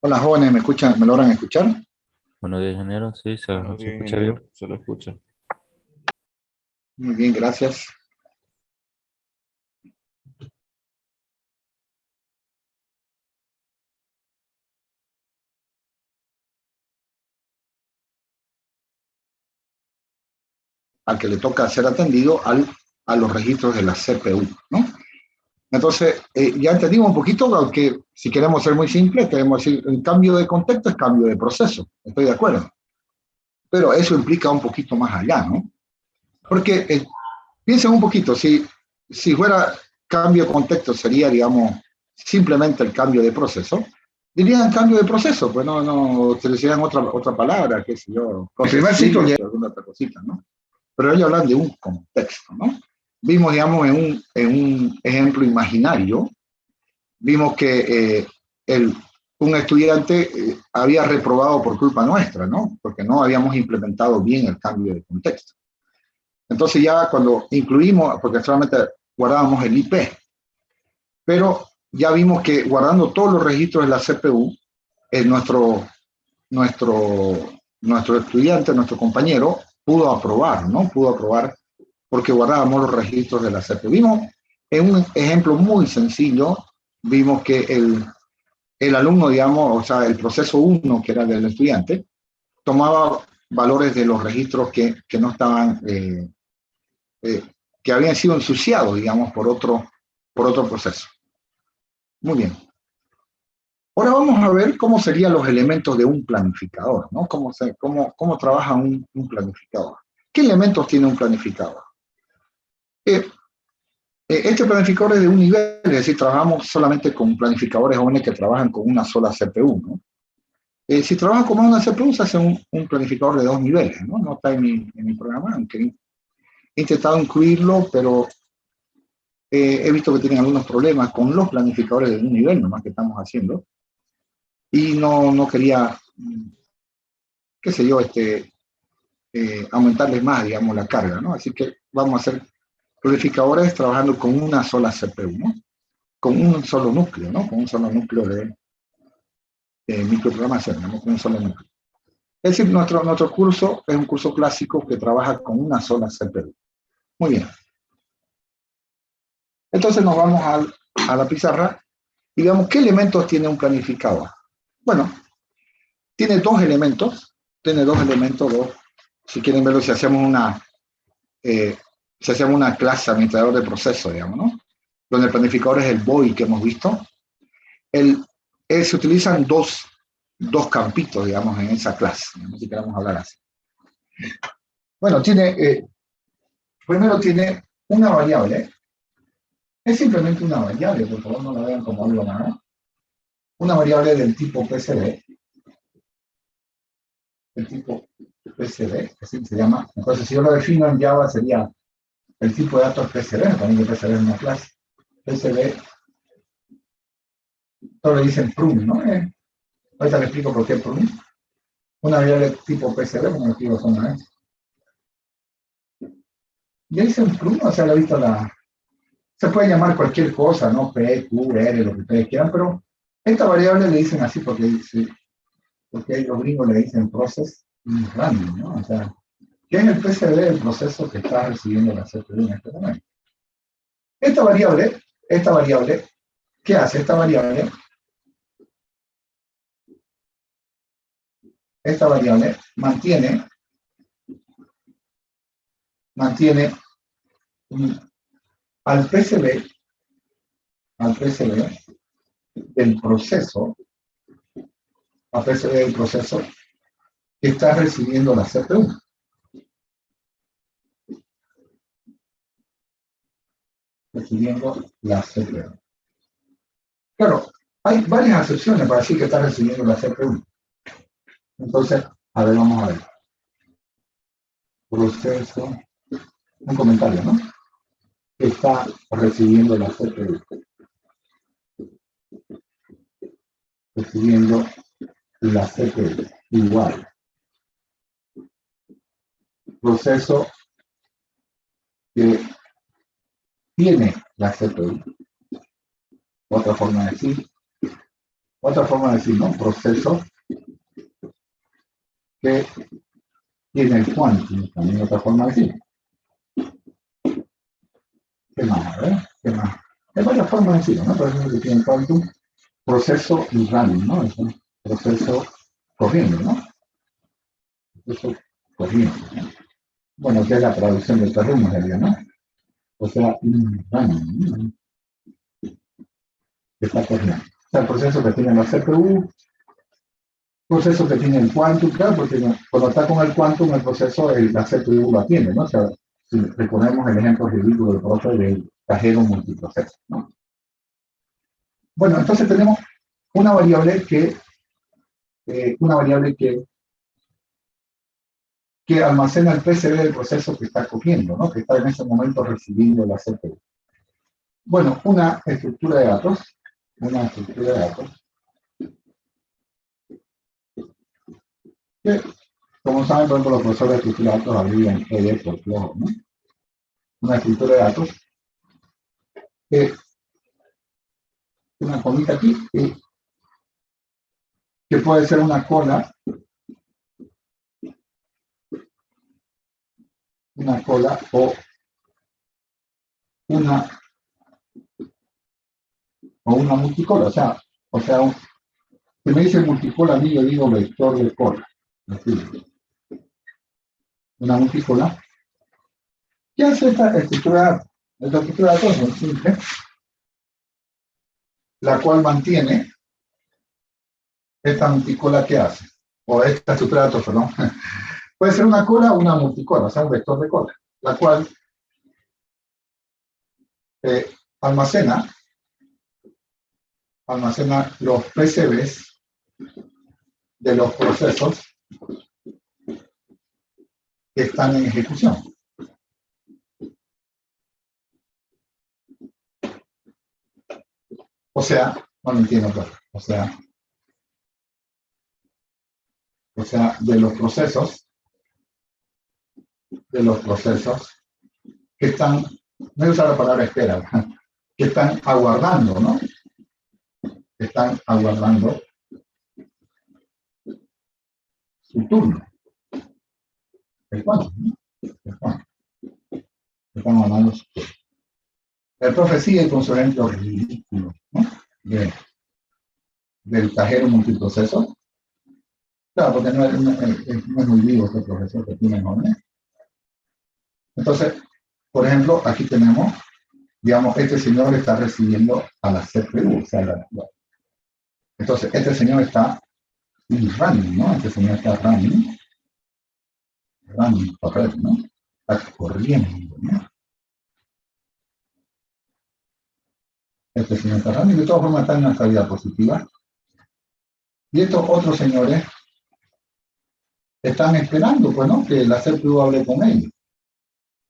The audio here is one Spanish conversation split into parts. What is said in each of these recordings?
Hola jóvenes, ¿me escuchan? ¿Me logran escuchar? Buenos días, ingeniero. Sí, Buenos se días, escucha bien. ingeniero. Se lo escucha. Muy bien, gracias. Al que le toca ser atendido a los registros de la CPU, ¿no? Entonces, ya entendimos un poquito, aunque si queremos ser muy simples, queremos decir, el cambio de contexto es cambio de proceso, estoy de acuerdo. Pero eso implica un poquito más allá, ¿no? Porque piensen un poquito, si fuera cambio de contexto sería, digamos, simplemente el cambio de proceso, dirían cambio de proceso, pues no utilizarían otra palabra, qué sé yo, con primer ciclo y alguna otra cosita, ¿no? Pero ellos hablan de un contexto, ¿no? Vimos, digamos, en un ejemplo imaginario, vimos que un estudiante había reprobado por culpa nuestra, ¿no? Porque no habíamos implementado bien el cambio de contexto. Entonces ya cuando incluimos, porque solamente guardábamos el IP, pero ya vimos que guardando todos los registros de la CPU, nuestro, nuestro estudiante, nuestro compañero, pudo aprobar, ¿no? Pudo aprobar porque guardábamos los registros de la CPU. Vimos en un ejemplo muy sencillo, vimos que el alumno, digamos, o sea, el proceso 1, que era del estudiante, tomaba valores de los registros que no estaban, eh, que habían sido ensuciados, digamos, por otro proceso. Muy bien. Ahora vamos a ver cómo serían los elementos de un planificador, ¿no? Cómo trabaja un planificador. ¿Qué elementos tiene un planificador? Este planificador es de un nivel, es decir, trabajamos solamente con planificadores jóvenes que trabajan con una sola CPU, ¿no? Si trabajan con una CPU, se hace un planificador de 2 niveles, ¿no? No está en mi programa, aunque he intentado incluirlo, pero he visto que tienen algunos problemas con los planificadores de un nivel nomás que estamos haciendo, y no quería, qué sé yo, aumentarles más, digamos, la carga, ¿no? Así que vamos a hacer planificadores trabajando con una sola CPU, ¿no? Con un solo núcleo, ¿no? Con un solo núcleo de microprogramación, ¿no? Con un solo núcleo. Es decir, nuestro curso es un curso clásico que trabaja con una sola CPU. Muy bien. Entonces nos vamos a la pizarra y veamos qué elementos tiene un planificador. Bueno, tiene dos elementos, si quieren verlo, si hacemos una clase administrador de proceso, digamos, ¿no? Donde el planificador es el BOI que hemos visto. Se utilizan dos campitos, digamos, en esa clase, ¿no? Si queremos hablar así. Bueno, primero tiene una variable. Es simplemente una variable, por favor no la vean como algo más. Una variable del tipo PCD. El tipo PCD, así se llama. Entonces, si yo lo defino en Java, sería el tipo de datos PCD, también que PCD es una clase. PCD, todo le dicen prun, ¿no? Ahorita le explico por qué prun. Una variable tipo PCD, como les digo, son una vez. Ya dicen prun, o sea, le he visto se puede llamar cualquier cosa, ¿no? P, Q, R, lo que ustedes quieran, pero esta variable le dicen así porque los gringos le dicen process random, ¿no? O sea, ¿qué es el PCD del proceso que está recibiendo la CPU en este momento? Esta variable, ¿qué hace esta variable? Esta variable mantiene al PCB del proceso, al PCB del proceso que está recibiendo la CPU. Recibiendo la CPU. Claro, hay varias acepciones para decir que está recibiendo la CPU. Entonces, a ver, vamos a ver. Proceso, un comentario, ¿no? Está recibiendo la CPU. Recibiendo la CPU. Igual. Proceso que tiene la CPU. Otra forma de decir, Otra forma de decir, ¿no? Proceso que tiene el quantum, también otra forma de decir. ¿Qué más? A ver, ¿qué más? Hay varias formas de decirlo, ¿no? Por ejemplo, que tiene el quantum, proceso y running, ¿no? Es un proceso corriendo, ¿no? Proceso corriendo, ¿no? Bueno, que es la traducción del terreno, en realidad, ¿no? O sea, running, ¿no? Que está corriendo. O sea, el proceso que tiene la CPU, proceso que tiene el quantum, claro, porque cuando está con el quantum, el proceso, la CPU lo atiende, ¿no? O sea, si recordemos el ejemplo ridículo del profe del cajero multiproceso, ¿no? Bueno, entonces tenemos una variable que almacena el PCB del proceso que está cogiendo, ¿no? Que está en ese momento recibiendo la CPU. Bueno, una estructura de datos, que, como saben, por ejemplo, los profesores de estructura de datos abrevian ED por flojo, ¿no? Una estructura de datos, una colita aquí, que puede ser una cola o una multicola, o sea, si me dice multicola a mí, yo digo vector de cola. Una multicola. ¿Qué hace esta estructura de datos? Esta estructura de datos es muy simple, la cual mantiene esta multicola que hace, o esta estructura de datos, perdón. Puede ser una cola o una multicola, o sea, un vector de cola, la cual almacena los PCBs de los procesos que están en ejecución. O sea, no lo entiendo, claro. O sea, de los procesos que están, no voy a usar la palabra espera, que están aguardando, ¿no? Que están aguardando su turno. ¿El cuándo? ¿El cuándo? Están aguardando su turno. El profe sigue con su ejemplo ridículo, ¿no? Del cajero multiproceso. Claro, porque no es muy vivo este profesor que tiene, ¿no? Entonces, por ejemplo, aquí tenemos, digamos, este señor está recibiendo a la CPU, o sea, entonces, este señor está running, ¿no? Este señor está running, correr, ¿no? Está corriendo, ¿no? Este señor está running, de todas formas está en una salida positiva. Y estos otros señores están esperando, pues, ¿no? Que la CPU hable con ellos.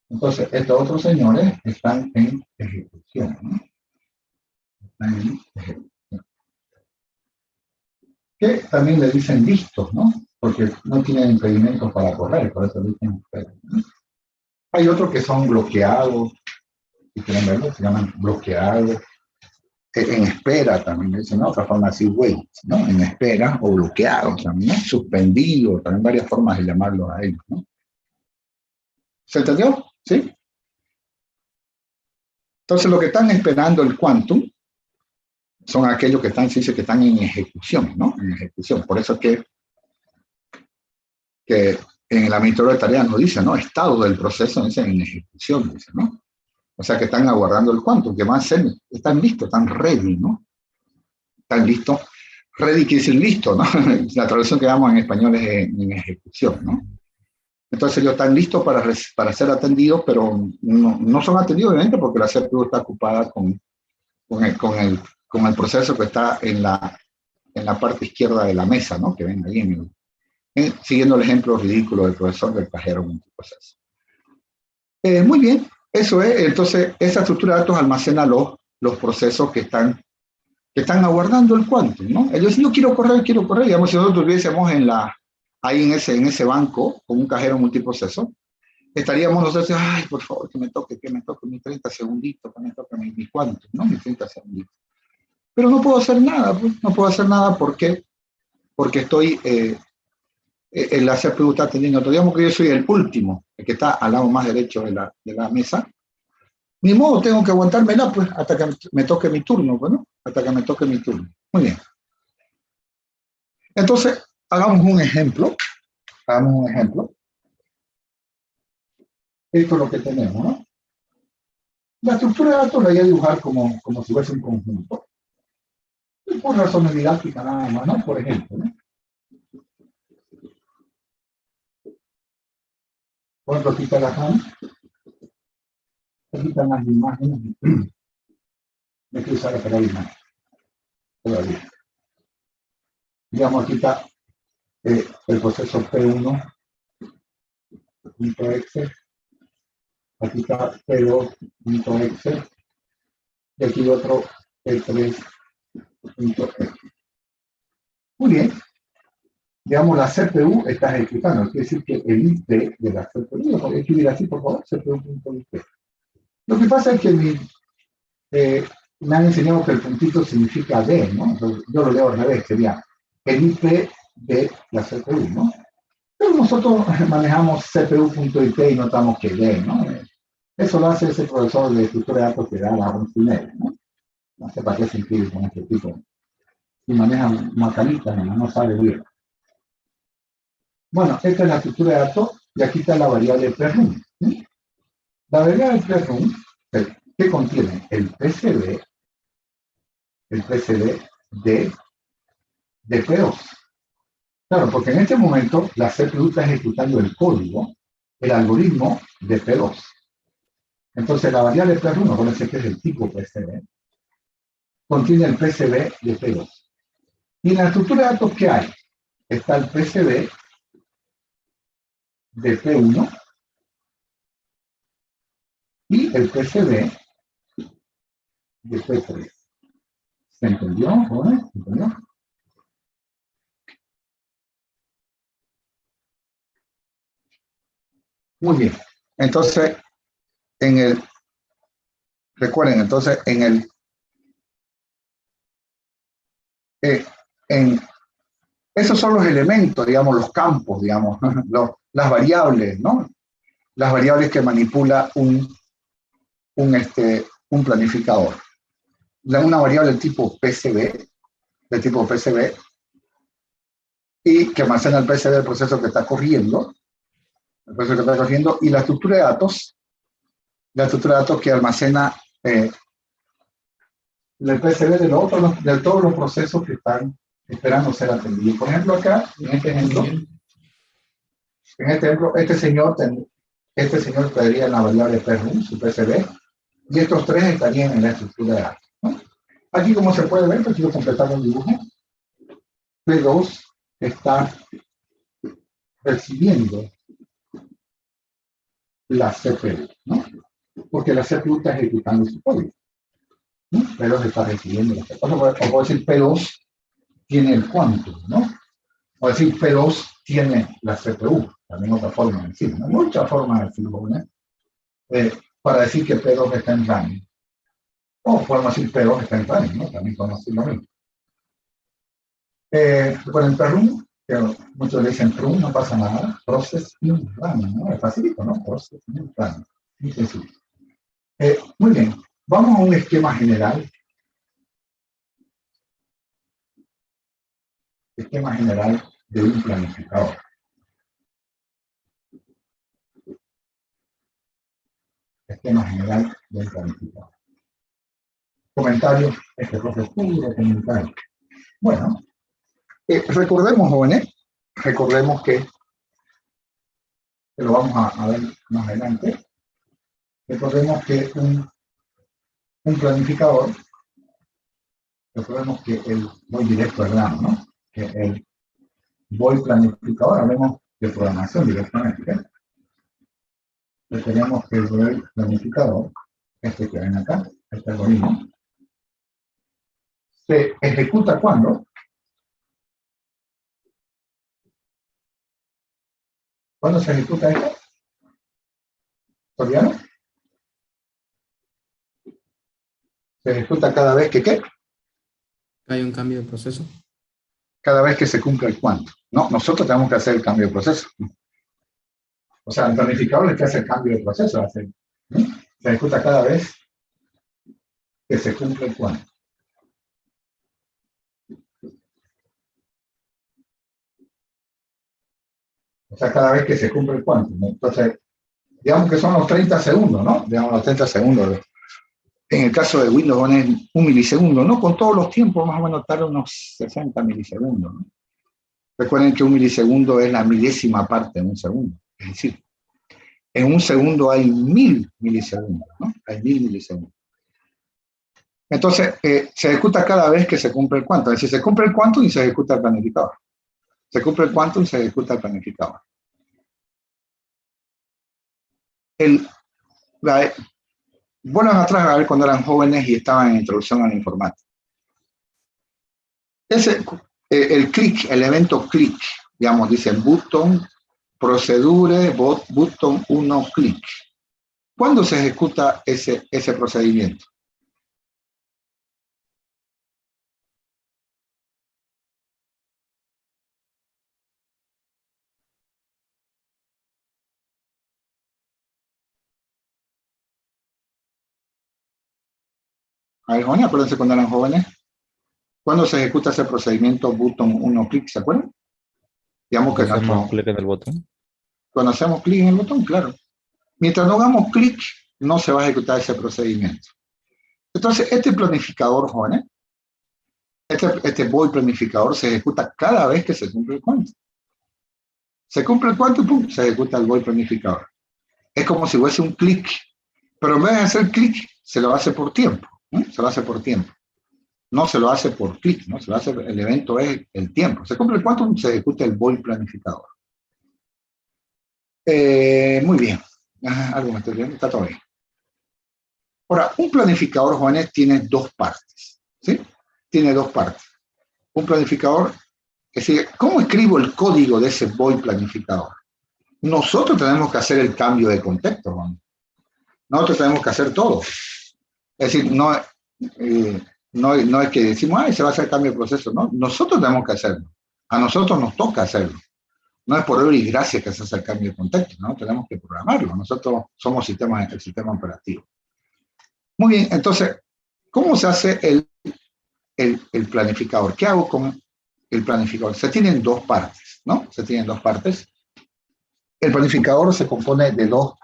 Entonces, estos otros señores están en ejecución, ¿no? Están en ejecución. Que también le dicen listos, ¿no? Porque no tienen impedimentos para correr, por eso le dicen listos, ¿no? Hay otros que son bloqueados, si quieren verlo, se llaman bloqueados. En espera también, dicen, ¿no? Otra forma así, wait, ¿no? En espera o bloqueados también, ¿no? Suspendidos, también varias formas de llamarlos a ellos, ¿no? ¿Se entendió? ¿Sí? Entonces, lo que están esperando el quantum son aquellos que están, se dice que están en ejecución, ¿no? En ejecución. Por eso es que en el administrador de tareas nos dice, ¿no? Estado del proceso, dice en ejecución, dice, ¿no? O sea que están aguardando el quantum, que van a ser, están listos, están ready, ¿no? Están listos. Ready quiere decir listo, ¿no? La traducción que damos en español es en ejecución, ¿no? Entonces ellos están listos para ser atendidos, pero no son atendidos obviamente porque la CPU está ocupada con el proceso que está en la parte izquierda de la mesa, ¿no? Que ven ahí siguiendo el ejemplo ridículo del profesor del cajero multiproceso. Muy bien, eso es. Entonces, esa estructura de datos almacena los procesos que están aguardando el quantum, ¿no? Ellos dicen, yo quiero correr, digamos, si nosotros estuviésemos ahí en ese banco con un cajero multiproceso, estaríamos nosotros, ay, por favor, que me toque mis 30 segunditos, que me toque mi quantum, ¿no? Mis 30 segunditos. Pero no puedo hacer nada, pues, no puedo hacer nada porque estoy, la CPU está teniendo otro. Digamos que yo soy el último, el que está al lado más derecho de la mesa. Ni modo, tengo que aguantármela, pues, hasta que me toque mi turno, pues, ¿no? Hasta que me toque mi turno. Muy bien. Entonces, hagamos un ejemplo. Hagamos un ejemplo. Esto es lo que tenemos, ¿no? La estructura de datos la voy a dibujar como si fuese un conjunto. Y por razones didácticas nada más, ¿no? Por ejemplo, ¿no? Por ejemplo, aquí está la RAM. Aquí están las imágenes. Me quiero usar la imagen. Todavía. Digamos, aquí está el proceso P1.exe. Aquí está P2.exe. Y aquí otro P3.exe. Muy bien. Digamos, la CPU está ejecutando. Quiere decir que el IP de la CPU, ¿lo podría escribir así, por favor? CPU.ip. Lo que pasa es que me han enseñado que el puntito significa D, ¿no? Entonces, yo lo leo al revés, sería el IP de la CPU, ¿no? Pero nosotros manejamos CPU.ip y notamos que D, ¿no? Eso lo hace ese profesor de estructura de datos que da la 11:30, ¿no? No sé para qué se inscribe con este tipo. Y maneja macanitas, no sabe bien. Bueno, esta es la estructura de datos y aquí está la variable PRUM. ¿Sí? La variable PRUM, ¿qué contiene? El PCB de P2. Claro, porque en este momento la CPU está ejecutando el código, el algoritmo de P2. Entonces la variable PRUM, acuérdense que es el tipo PCB, contiene el PCB de P2. Y en la estructura de datos, ¿qué hay? Está el PCB de P1 y el PCB de P3. ¿Se entendió, jóvenes? ¿Se entendió? Muy bien. Entonces, recuerden, entonces, en esos son los elementos, digamos, los campos, digamos, las variables, ¿no? Las variables que manipula un planificador. Una variable de tipo PCB, y que almacena el PCB del proceso que está corriendo, y la estructura de datos que almacena el PCB de todos los procesos que están esperando ser atendidos. Por ejemplo, acá, en este ejemplo, este señor traería la variable PRUM, su PCB, y estos tres estarían en la estructura de datos, ¿no? Aquí, como se puede ver, quiero completar un dibujo. P2 está recibiendo la CPU, ¿no? Porque la CPU está ejecutando su código, ¿no? P2 está recibiendo la CPU. O puedo decir P2 tiene el quantum, ¿no? O decir P2 tiene la CPU, también otra forma de decirlo, ¿no? Muchas formas de decirlo, ¿no? Para decir que P2 está en running. O podemos decir P2 está en running, ¿no? También podemos decir lo mismo. Con el PRUM, que muchos le dicen PRUM, no pasa nada. Process in running, ¿no? Es facilito, ¿no? Process in running. Muy sencillo. Muy bien. Vamos a un esquema general. Esquema general de un planificador. Esquema general de un planificador. Comentarios, este proceso puro, comentario. Bueno, recordemos, jóvenes, que lo vamos a ver más adelante. Recordemos que un planificador, recordemos que voy directo al grano, ¿no? Que el voy planificador, hablemos de programación directamente. Tenemos que el voy planificador, este que ven acá, este algoritmo, se ejecuta ¿cuándo? ¿Cuándo se ejecuta esto? ¿Soriano? Se ejecuta cada vez que ¿qué? Hay un cambio de proceso. Cada vez que se cumple el cuánto. No, nosotros tenemos que hacer el cambio de proceso. O sea, el planificador es el que hace el cambio de proceso. Se ejecuta cada vez que se cumple el cuánto. O sea, cada vez que se cumple el cuánto, ¿no? Entonces, digamos que son los 30 segundos, ¿no? Digamos los 30 segundos. En el caso de Windows van en 1 milisegundo, ¿no? Con todos los tiempos más o menos tarda unos 60 milisegundos, ¿no? Recuerden que 1 milisegundo es la milésima parte de un segundo. Es decir, en un segundo hay 1000 milisegundos, ¿no? Hay 1000 milisegundos. Entonces, se ejecuta cada vez que se cumple el cuánto. Es decir, se cumple el cuánto y se ejecuta el planificador. Se cumple el cuánto y se ejecuta el planificador. Vuelvan atrás a ver cuando eran jóvenes y estaban en introducción a la informática. El clic, el evento clic, digamos, dice button, procedure, button 1 clic. ¿Cuándo se ejecuta ese procedimiento? A ver, jóvenes, acuérdense cuando eran jóvenes. ¿Cuándo se ejecuta ese procedimiento button 1 clic? ¿Se acuerdan? Digamos que Hacemos clic en el botón. cuando hacemos clic en el botón, claro. Mientras no hagamos clic, no se va a ejecutar ese procedimiento. Entonces, este planificador, jóvenes, este void planificador se ejecuta cada vez que se cumple el cuánto. Se cumple el cuánto y pum, se ejecuta el void planificador. Es como si fuese un clic, pero en vez de hacer clic, se lo hace por tiempo. Se lo hace por tiempo. No se lo hace por clic, ¿no? Se lo hace, el evento es el tiempo. Se cumple el cuánto, se ejecuta el void planificador. Muy bien. Algo me estoy viendo, está todo bien. Ahora, un planificador, jóvenes, tiene dos partes. ¿Sí? Tiene dos partes. Un planificador, es decir, ¿cómo escribo el código de ese void planificador? Nosotros tenemos que hacer el cambio de contexto, jóvenes. Nosotros tenemos que hacer todo. Es decir, no es que decimos, ay, se va a hacer cambio de proceso. No, nosotros tenemos que hacerlo. A nosotros nos toca hacerlo. No es por obra y gracia que se hace el cambio de contexto, ¿no? Tenemos que programarlo. Nosotros somos el sistema operativo. Muy bien, entonces, ¿cómo se hace el planificador? ¿Qué hago con el planificador? Se tienen dos partes, ¿no? Se tienen dos partes. El planificador se compone de dos,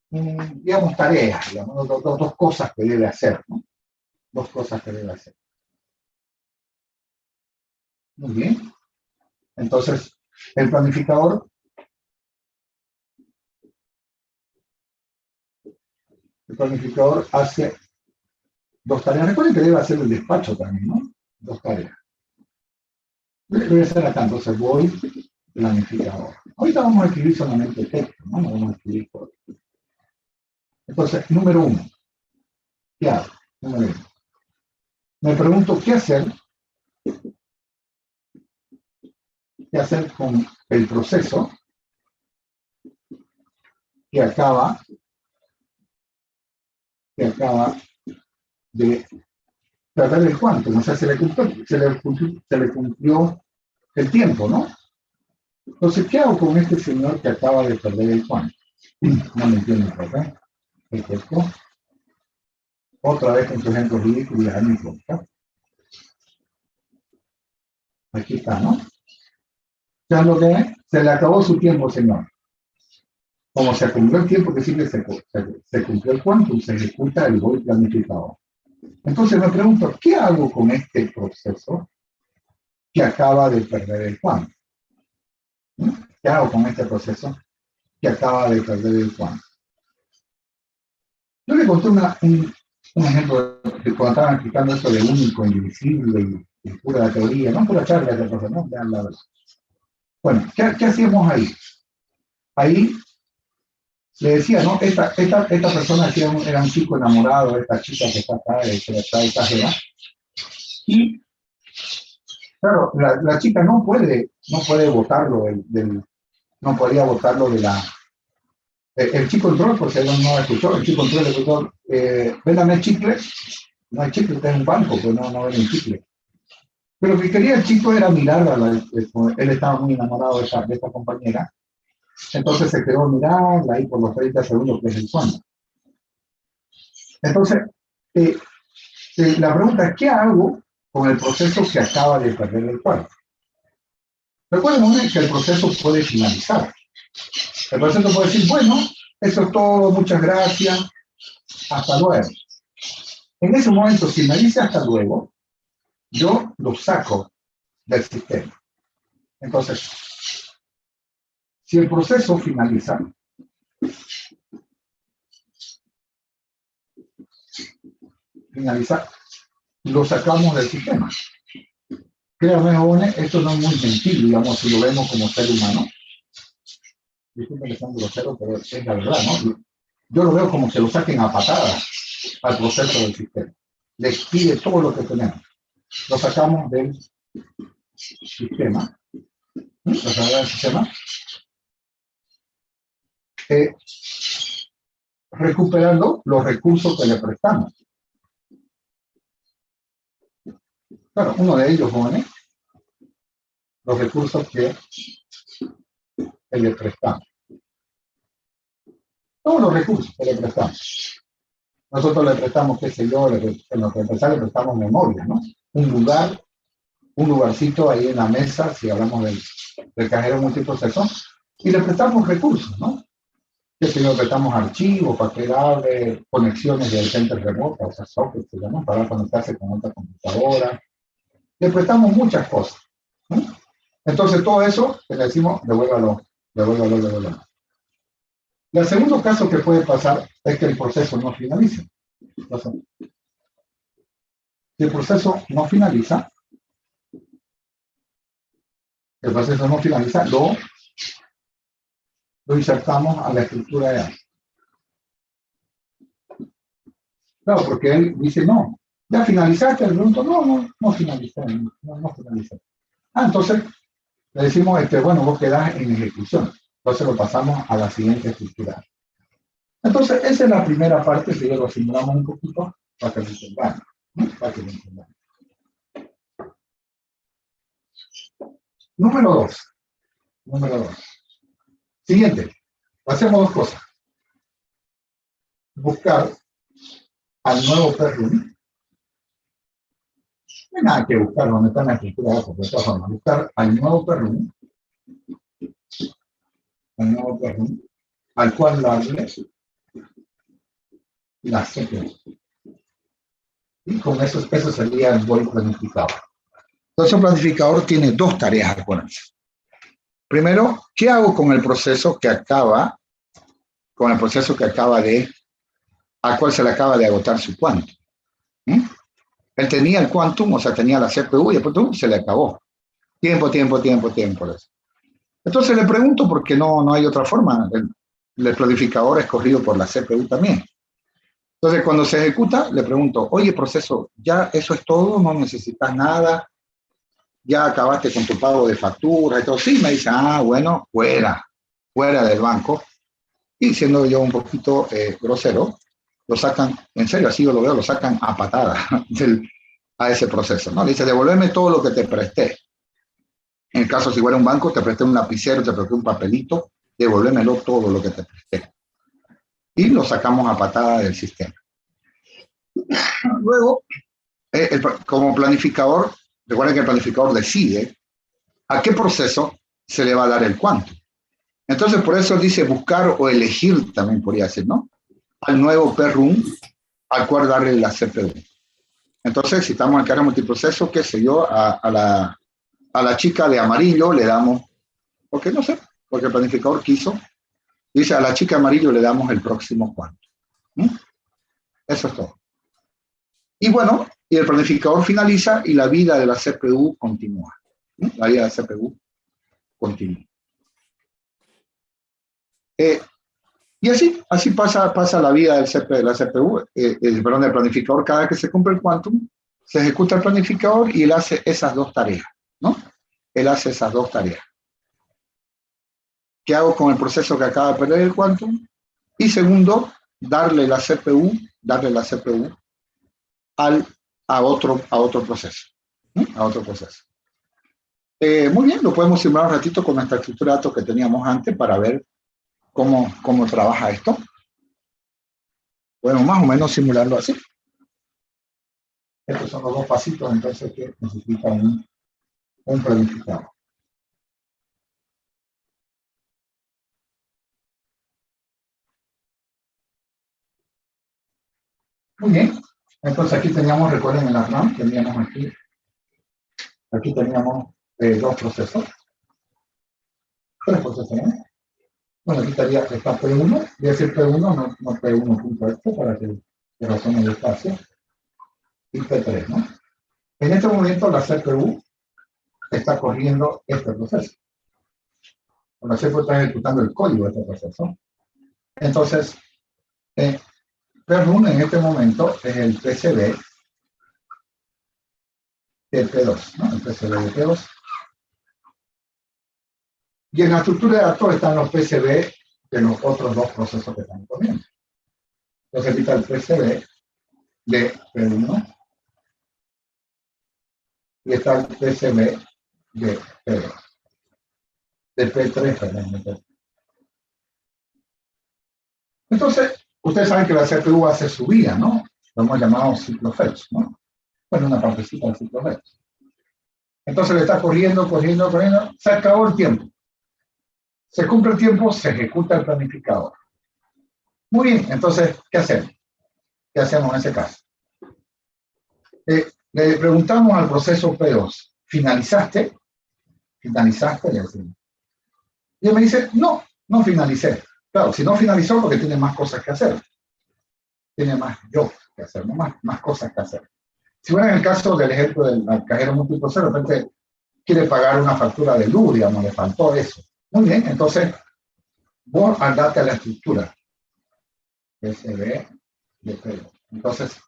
digamos, tareas, digamos, dos cosas que debe hacer, ¿no? Dos cosas que debe hacer. Muy bien. Entonces, el planificador hace dos tareas. Recuerden que debe hacer el despacho también, ¿no? Dos tareas. Debe hacer acá, entonces voy planificador. Ahorita vamos a escribir solamente texto, ¿no? No vamos a escribir código. Entonces, número uno. ¿Qué hago? Número uno. Me pregunto qué hacer con el proceso que acaba de tratar el cuánto. O sea, se le cumplió el tiempo, ¿no? Entonces, ¿qué hago con este señor que acaba de perder el cuánto? No me entiendo, ¿verdad? Perfecto. Otra vez con su ejemplo ridículo, ya no importa. Aquí está, ¿no? Ya lo que se le acabó su tiempo, señor. Como se cumplió el tiempo que sigue, se cumplió el quantum, se ejecuta el void planificador. Entonces me pregunto, ¿qué hago con este proceso que acaba de perder el quantum? ¿Qué hago con este proceso que acaba de perder el quantum? Yo le conté un ejemplo de cuando estaban explicando esto de único, indivisible y pura teoría, no pura charla de profesor, no, vean la verdad. Bueno, ¿qué hacíamos ahí? Ahí le decía, ¿no? Esta persona que era un chico enamorado de esta chica que está acá, que está exagerada. Y, claro, la chica no puede votarlo, no podía votarlo de la... El chico entró, porque no lo escuchó, el chico entró y le preguntó, véndame chicle. No hay chicle, está en un banco, pues no venden chicle. Pero lo que quería el chico era mirar él estaba muy enamorado de esta compañera, entonces se quedó mirando ahí por los 30 segundos que es el sueño. Entonces, eh, la pregunta es, ¿qué hago con el proceso que acaba de perder el cuerpo? Recuerden que el proceso puede finalizar. El proceso puede decir, bueno, eso es todo, muchas gracias, hasta luego. En ese momento, si me dice hasta luego, yo lo saco del sistema. Entonces, si el proceso finaliza, lo sacamos del sistema. Créanme, jóvenes, esto no es muy gentil, digamos, si lo vemos como ser humano. Disculpen que sean groseros, pero es la verdad, ¿no? Yo lo veo como que lo saquen a patadas al proceso del sistema. Les pide todo lo que tenemos. Lo sacamos del sistema. Lo sacamos del sistema. Recuperando los recursos que le prestamos. Claro, uno de ellos, jóvenes, los recursos que le prestamos. Todos los recursos que le prestamos. Nosotros le prestamos, qué sé yo, en lo que empezar le prestamos memoria, ¿no? Un lugarcito ahí en la mesa, si hablamos del cajero multiproceso, y le prestamos recursos, ¿no? Que si le prestamos archivos, papel abre, conexiones de center remota, o sea, software, se llama, para conectarse con otra computadora. Le prestamos muchas cosas, ¿no? Entonces, todo eso, le decimos, devuélvalo. El segundo caso que puede pasar es que el proceso no finalice. Entonces, si el proceso no finaliza, lo insertamos a la estructura de A. Claro, porque él dice, no, ya finalizaste, el pregunto, no finalicé, no finalicé. Entonces, le decimos, bueno, vos quedás en ejecución. Entonces lo pasamos a la siguiente estructura. Entonces, esa es la primera parte, si lo simulamos un poquito, para que lo entendamos, ¿no? Para que lo entendamos. Número dos. Siguiente. Hacemos dos cosas. Buscar al nuevo perrum. No hay nada que buscar, donde está en la estructura de todas formas. Buscar al nuevo perrum, al cual darle la CPU. Y con eso sería el buen planificador. Entonces, el planificador tiene dos tareas a ponerse. Primero, ¿qué hago con el proceso que acaba, al cual se le acaba de agotar su quantum? Él tenía el quantum, o sea, tenía la CPU y después se le acabó. Tiempo. Entonces le pregunto, porque no hay otra forma. El planificador es corrido por la CPU también. Entonces, cuando se ejecuta, le pregunto, oye, proceso, ¿ya eso es todo? ¿No necesitas nada? ¿Ya acabaste con tu pago de factura y todo? Sí, me dice, bueno, fuera del banco. Y siendo yo un poquito grosero, lo sacan, en serio, así yo lo veo, lo sacan a patada a ese proceso, ¿no? Le dice, devuélveme todo lo que te presté. En el caso, si fuera un banco, te presté un lapicero, te presté un papelito, devuélvemelo todo lo que te presté. Y lo sacamos a patada del sistema. Luego, como planificador, recuerden que el planificador decide a qué proceso se le va a dar el quantum. Entonces, por eso dice buscar o elegir, también podría decir, ¿no? Al nuevo perrum, al cual darle la CPU. Entonces, si estamos en el carga multiproceso, qué sé yo, a la chica de amarillo le damos, porque no sé, porque el planificador quiso, dice a la chica de amarillo le damos el próximo quantum. Eso es todo. Y bueno, y el planificador finaliza y la vida de la CPU continúa. La vida de la CPU continúa. Y así pasa la vida de la CPU, del planificador. Cada vez que se cumple el quantum, se ejecuta el planificador y él hace esas dos tareas, ¿no? Él hace esas dos tareas. ¿Qué hago con el proceso que acaba de perder el quantum? Y segundo, darle la CPU a otro proceso. a otro proceso. Muy bien, lo podemos simular un ratito con nuestra estructura de datos que teníamos antes para ver cómo trabaja esto. Podemos más o menos simularlo así. Estos son los dos pasitos, entonces, que necesitan un planificador. Muy bien. Entonces aquí teníamos, recuerden en la RAM, teníamos aquí teníamos dos procesos. Tres procesos, ¿no? Bueno, aquí estaría esta P1, voy a decir P1, no P1.esto, para que razone el espacio, y P3, ¿no? En este momento la CPU está corriendo este proceso. La CPU está ejecutando el código de este proceso. Entonces, P1 en este momento es el PCB de P2, ¿no? El PCB de P2. Y en la estructura de datos están los PCB de los otros dos procesos que están corriendo. Entonces aquí está el PCB de P1 y está el PCB de P2. De P3, perdón. Entonces, ustedes saben que la CPU hace su vida, ¿no? Lo hemos llamado ciclo fetch, ¿no? Bueno, una partecita del ciclo fetch. Entonces le está corriendo, se acabó el tiempo. Se cumple el tiempo, se ejecuta el planificador. Muy bien, entonces, ¿qué hacemos? ¿Qué hacemos en ese caso? Le preguntamos al proceso P2, ¿finalizaste? ¿Finalizaste? Le decimos. Y él me dice, no finalicé. Claro, si no finalizó, porque tiene más cosas que hacer. Tiene más yo que hacer, ¿no? más cosas que hacer. Si fuera en el caso del ejemplo del cajero múltiplo cero, de repente quiere pagar una factura de luz, digamos, le faltó eso. Muy bien, entonces, vos andate a la estructura. SB de P2. Entonces,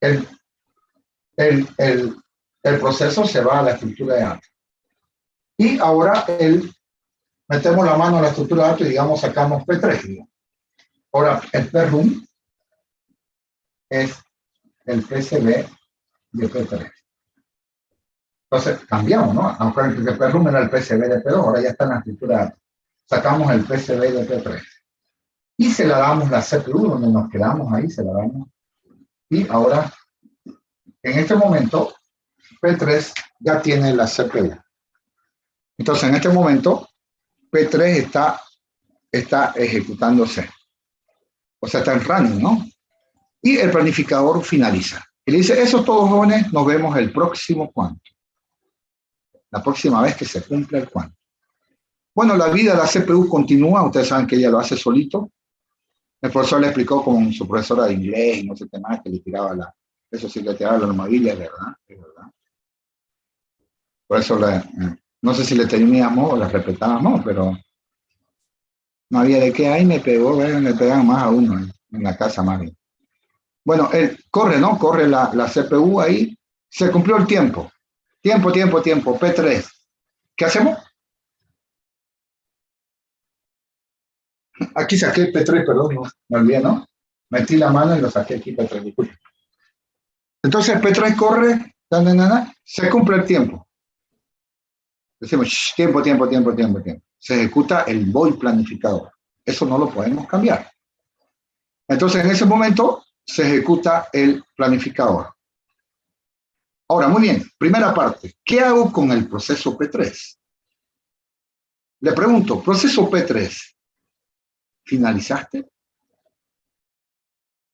el proceso se va a la estructura de datos. Y ahora metemos la mano a la estructura de datos y digamos sacamos P3. Digamos. Ahora el PRUM es el PCB de P3. Entonces cambiamos, ¿no? Aunque el PRUM era el PCB de P2, ahora ya está en la estructura de datos. Sacamos el PCB de P3. Y se la damos la CPU, donde nos quedamos ahí, se la damos. Y ahora, en este momento, P3 ya tiene la CPU. Entonces, en este momento, P3 está ejecutándose. O sea, está en running, ¿no? Y el planificador finaliza. Y le dice, eso todos jóvenes, nos vemos el próximo cuánto. La próxima vez que se cumpla el cuánto. Bueno, la vida de la CPU continúa. Ustedes saben que ella lo hace solito. El profesor le explicó con su profesora de inglés y no sé qué más, que le tiraba eso sí le tiraba la armadilla, es verdad. Por eso no sé si le teníamos o la respetábamos, pero no había de qué. Ahí me pegó, le pegan más a uno en la casa más bien. Bueno, él corre, ¿no? Corre la CPU ahí, se cumplió el tiempo. Tiempo, P3. ¿Qué hacemos? Aquí saqué P3, perdón, no, me olvidé, ¿no? Metí la mano y lo saqué aquí P3, disculpe. Entonces P3 corre, se cumple el tiempo. Decimos, tiempo. Se ejecuta el void planificador. Eso no lo podemos cambiar. Entonces, en ese momento, se ejecuta el planificador. Ahora, muy bien, primera parte. ¿Qué hago con el proceso P3? Le pregunto, proceso P3, ¿finalizaste?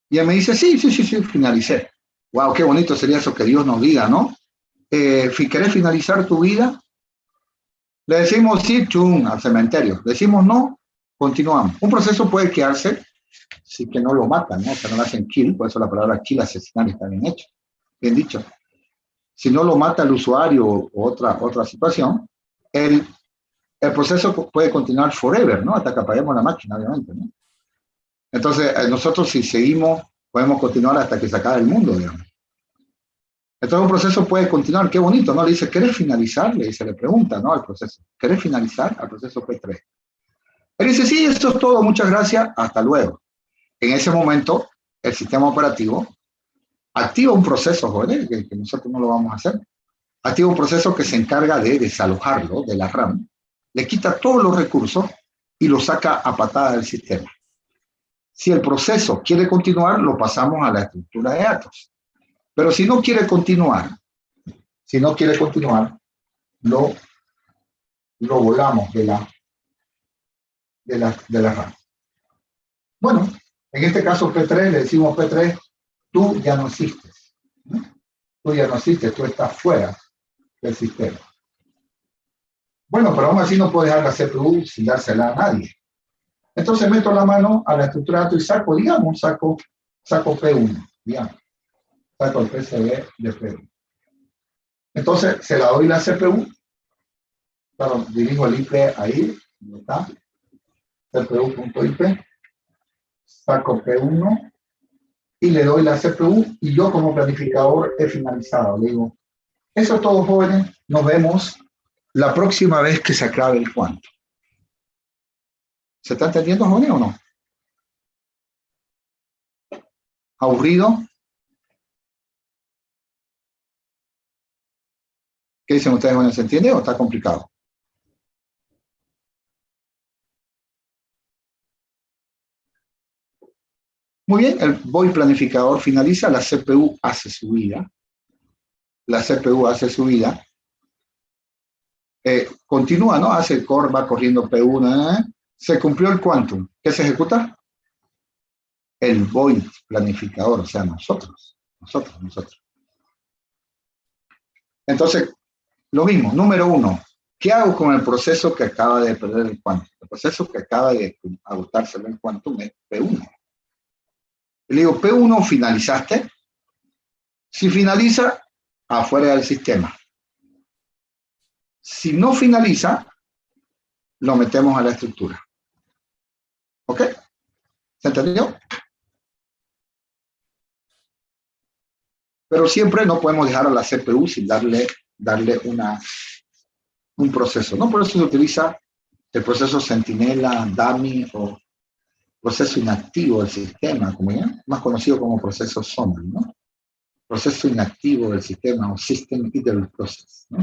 Y él me dice, sí, finalicé. Wow, qué bonito sería eso que Dios nos diga, ¿no? ¿Querés finalizar tu vida? Le decimos sí, chum, al cementerio. Le decimos no, continuamos. Un proceso puede quedarse si que no lo matan, ¿no? Que no lo hacen kill, por eso la palabra kill, asesinar, está bien hecho, bien dicho. Si no lo mata el usuario o otra situación, el proceso puede continuar forever, ¿no? Hasta que apaguemos la máquina, obviamente, ¿no? Entonces, nosotros si seguimos, podemos continuar hasta que se acabe el mundo, digamos. Entonces un proceso puede continuar, qué bonito, ¿no? Le dice, ¿querés finalizar? Le pregunta, ¿no? Al proceso, ¿querés finalizar al proceso P3? Él dice, sí, eso es todo, muchas gracias, hasta luego. En ese momento, el sistema operativo activa un proceso, joder, que nosotros no lo vamos a hacer, activa un proceso que se encarga de desalojarlo de la RAM, le quita todos los recursos y lo saca a patada del sistema. Si el proceso quiere continuar, lo pasamos a la estructura de datos. Pero si no quiere continuar, lo volamos de la RAM. Bueno, en este caso P3, le decimos P3, tú ya no existes. ¿No? Tú ya no existes, tú estás fuera del sistema. Bueno, pero aún así no puedo dejar la CPU sin dársela a nadie. Entonces meto la mano a la estructura de datos y saco P1, digamos. Saco el PCB de P1. Entonces se la doy la CPU. Claro, dirijo el IP ahí, ¿dónde está? CPU.ip. Saco P1 y le doy la CPU y yo como planificador he finalizado. Le digo, eso es todo, jóvenes, nos vemos la próxima vez que se acabe el cuanto. ¿Se está entendiendo, jóvenes, o no? ¿Aburrido? ¿Qué dicen ustedes, jóvenes? ¿Se entiende o está complicado? Muy bien, el void planificador finaliza, la CPU hace su vida. Continúa, ¿no? Hace el core, va corriendo P1, se cumplió el quantum. ¿Qué se ejecuta? El void planificador, o sea, nosotros. Entonces, lo mismo, número 1, ¿qué hago con el proceso que acaba de perder el quantum? El proceso que acaba de agotárselo en quantum es P1. Le digo, P1, ¿finalizaste? Si finaliza, afuera del sistema. Si no finaliza, lo metemos a la estructura. ¿Ok? ¿Se entendió? Pero siempre no podemos dejar a la CPU sin darle un proceso, ¿no? Por eso se utiliza el proceso Centinela, Dummy o proceso inactivo del sistema, como ya, más conocido como proceso zombie, ¿no? Proceso inactivo del sistema o System Idle Process, ¿no?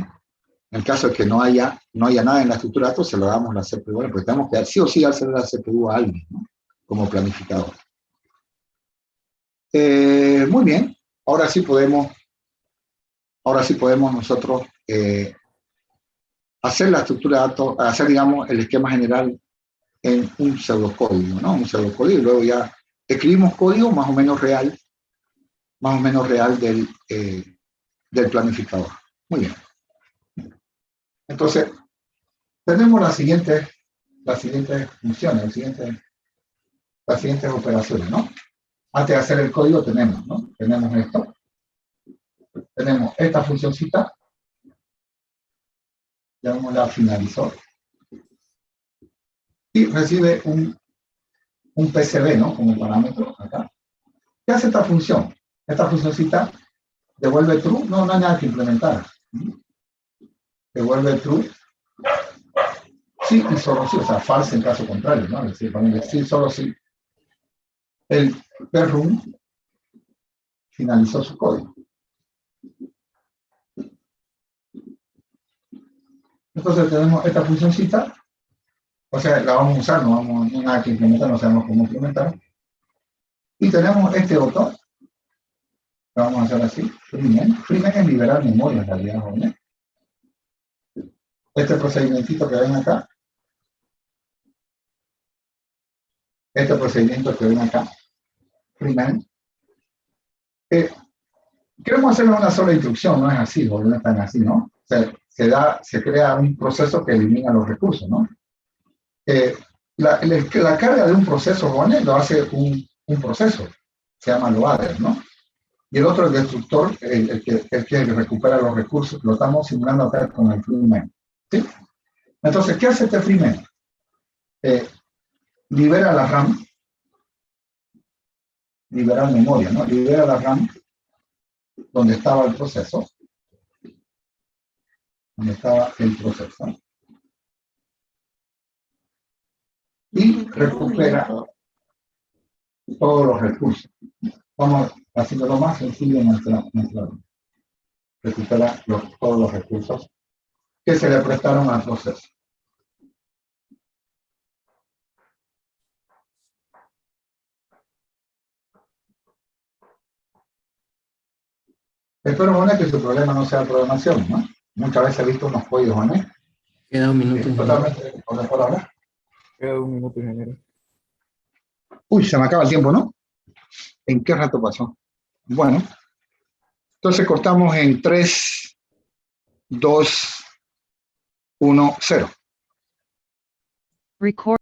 En el caso de que no haya nada en la estructura de datos, se lo damos a la CPU, bueno, porque tenemos que dar sí o sí hacer la CPU a alguien, ¿no? Como planificador. Muy bien, ahora sí podemos nosotros hacer la estructura de datos, hacer, digamos, el esquema general en un pseudocódigo, ¿no? Un pseudocódigo, y luego ya escribimos código más o menos real del planificador. Muy bien. Entonces, tenemos las siguientes funciones, las siguientes operaciones, ¿no? Antes de hacer el código tenemos, ¿no? Tenemos esto. Tenemos esta funcioncita. Llamémosla finalizó. Y recibe un PCB, ¿no? Como parámetro acá. ¿Qué hace esta función? Esta funcioncita devuelve true. No hay nada que implementar. Devuelve true. Sí y solo sí, o sea, false en caso contrario, ¿no? Es decir, ponerle sí, solo sí. El PRUM finalizó su código. Entonces tenemos esta funcioncita, o sea, la vamos a usar, no hay nada que implementar, no sabemos cómo implementar. Y tenemos este otro, lo vamos a hacer así, freeman. Freeman es liberar memoria en realidad, ¿no? Este procedimiento que ven acá, freeman, queremos hacerlo una sola instrucción, no es así, no es tan así, ¿no? O sea, se crea un proceso que elimina los recursos, ¿no? La carga de un proceso, ¿no? Lo hace un proceso, se llama loader, ¿no? Y el otro, el destructor, el que recupera los recursos, lo estamos simulando acá con el freeman, ¿sí? Entonces, ¿qué hace este freeman? Libera la RAM, libera memoria, ¿no? Libera la RAM donde estaba el proceso, y recupera todos los recursos. Vamos haciendo lo más sencillo en nuestra recupera todos los recursos que se le prestaron al proceso. Espero, Juanes, que su problema no sea programación, ¿no? Muchas veces he visto unos códigos, Juanes. Queda un minuto. Totalmente por ahora. Queda un minuto, ingeniero. Uy, se me acaba el tiempo, ¿no? ¿En qué rato pasó? Bueno, entonces cortamos en 3, 2, 1, 0. Record.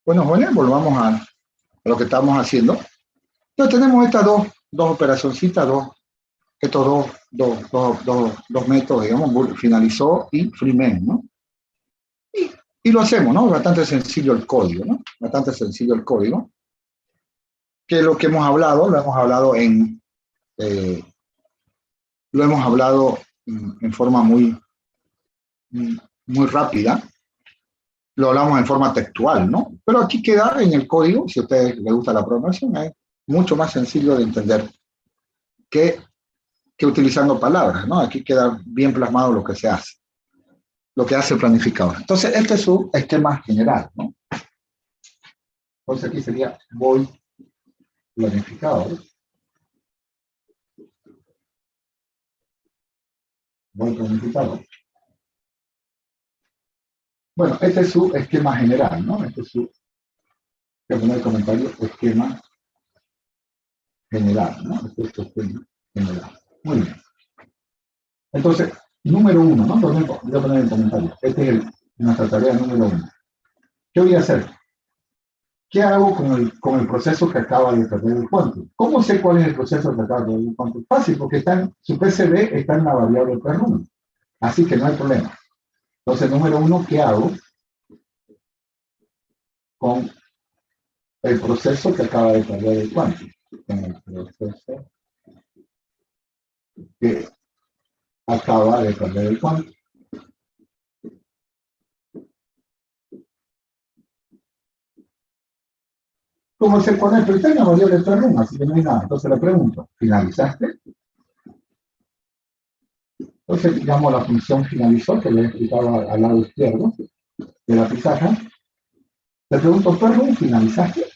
Bueno, jóvenes, volvamos a lo que estamos haciendo. Entonces tenemos estas dos operacioncitas, estos dos métodos, digamos, finalizó y freeman, ¿no? Y lo hacemos, ¿no? Bastante sencillo el código, ¿no? Bastante sencillo el código. Que lo que hemos hablado, lo hemos hablado en forma muy rápida. Lo hablamos en forma textual, ¿no? Pero aquí queda en el código, si a ustedes les gusta la programación, es mucho más sencillo de entender que utilizando palabras, ¿no? Aquí queda bien plasmado lo que se hace, lo que hace el planificador. Entonces, este es su esquema general, ¿no? Entonces, aquí sería void planificador. Void planificador. Bueno, este es su esquema general, ¿no? Este es su, voy a poner el comentario, esquema general, ¿no? Este es su esquema general. Muy bien. Entonces, número 1, ¿no? Voy a poner el comentario. Este es nuestra tarea número 1. ¿Qué voy a hacer? ¿Qué hago con el proceso que acaba de perder el quantum? ¿Cómo sé cuál es el proceso que acaba de perder el quantum? Fácil, porque su PCB está en la variable per1. Así que no hay problema. Entonces, número 1, ¿qué hago con el proceso que acaba de perder el quantum? Con el proceso que acaba de perder el quantum. ¿Cómo se pone? Pero está en la variable per1, así que no hay nada. Entonces le pregunto, ¿finalizaste? Entonces, digamos, la función finalizó, que le he explicado al lado izquierdo. de la pizarra. Le pregunto, perro, ¿finalizaste?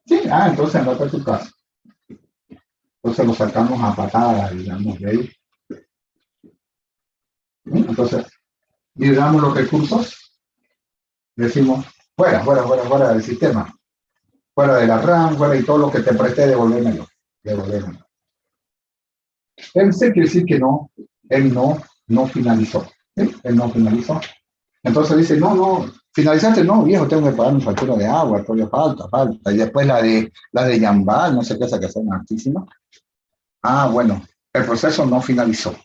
Sí, entonces andate a tu casa. Entonces lo sacamos a patada, digamos, de ahí. ¿Sí? Entonces, liberamos los recursos, decimos, fuera del sistema, fuera de la RAM, fuera y todo lo que te presté, devolvémelo. Él se quiere decir que no, él no finalizó. ¿Sí? Él no finalizó. Entonces dice, no, finalizaste, no, viejo, tengo que pagar mi factura de agua, todavía falta. Y después la de Yambal, no sé qué, esa que son altísimas. Bueno, el proceso no finalizó.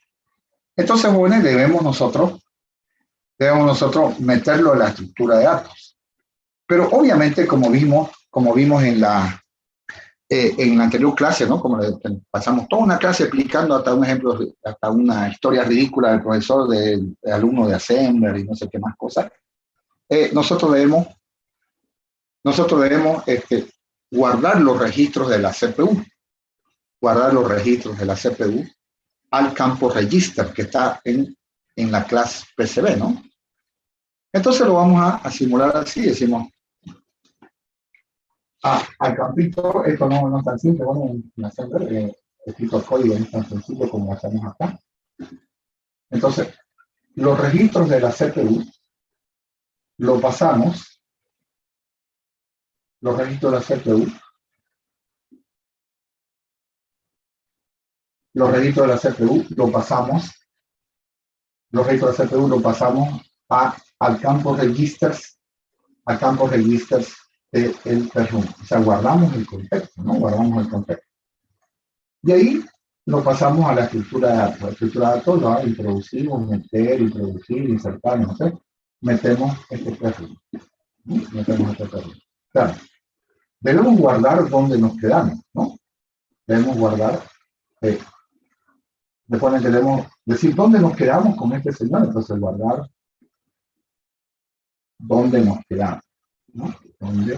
Entonces, jóvenes, debemos nosotros meterlo en la estructura de datos. Pero obviamente, como vimos en la anterior clase, ¿no? Como le pasamos toda una clase explicando hasta un ejemplo, hasta una historia ridícula del profesor, del alumno de Assembler y no sé qué más cosas. Nosotros debemos guardar los registros de la CPU, al campo register que está en la clase PCB, ¿no? Entonces lo vamos a simular así, decimos, al campito, esto no es tan simple, bueno, en Assembler, escrito el código no es tan sencillo como lo hacemos acá. Entonces, los registros de la CPU lo pasamos, los registros de la CPU lo pasamos al campo registers, del perrum. O sea, guardamos el contexto, ¿no? Y ahí lo pasamos a la estructura de datos. La estructura de datos lo introducimos, introducir, insertar, no sé. Metemos este perrum. Claro, debemos guardar donde nos quedamos, ¿no? Debemos guardar, después debemos decir dónde nos quedamos con este señor, entonces guardar dónde nos quedamos, ¿no? Dónde,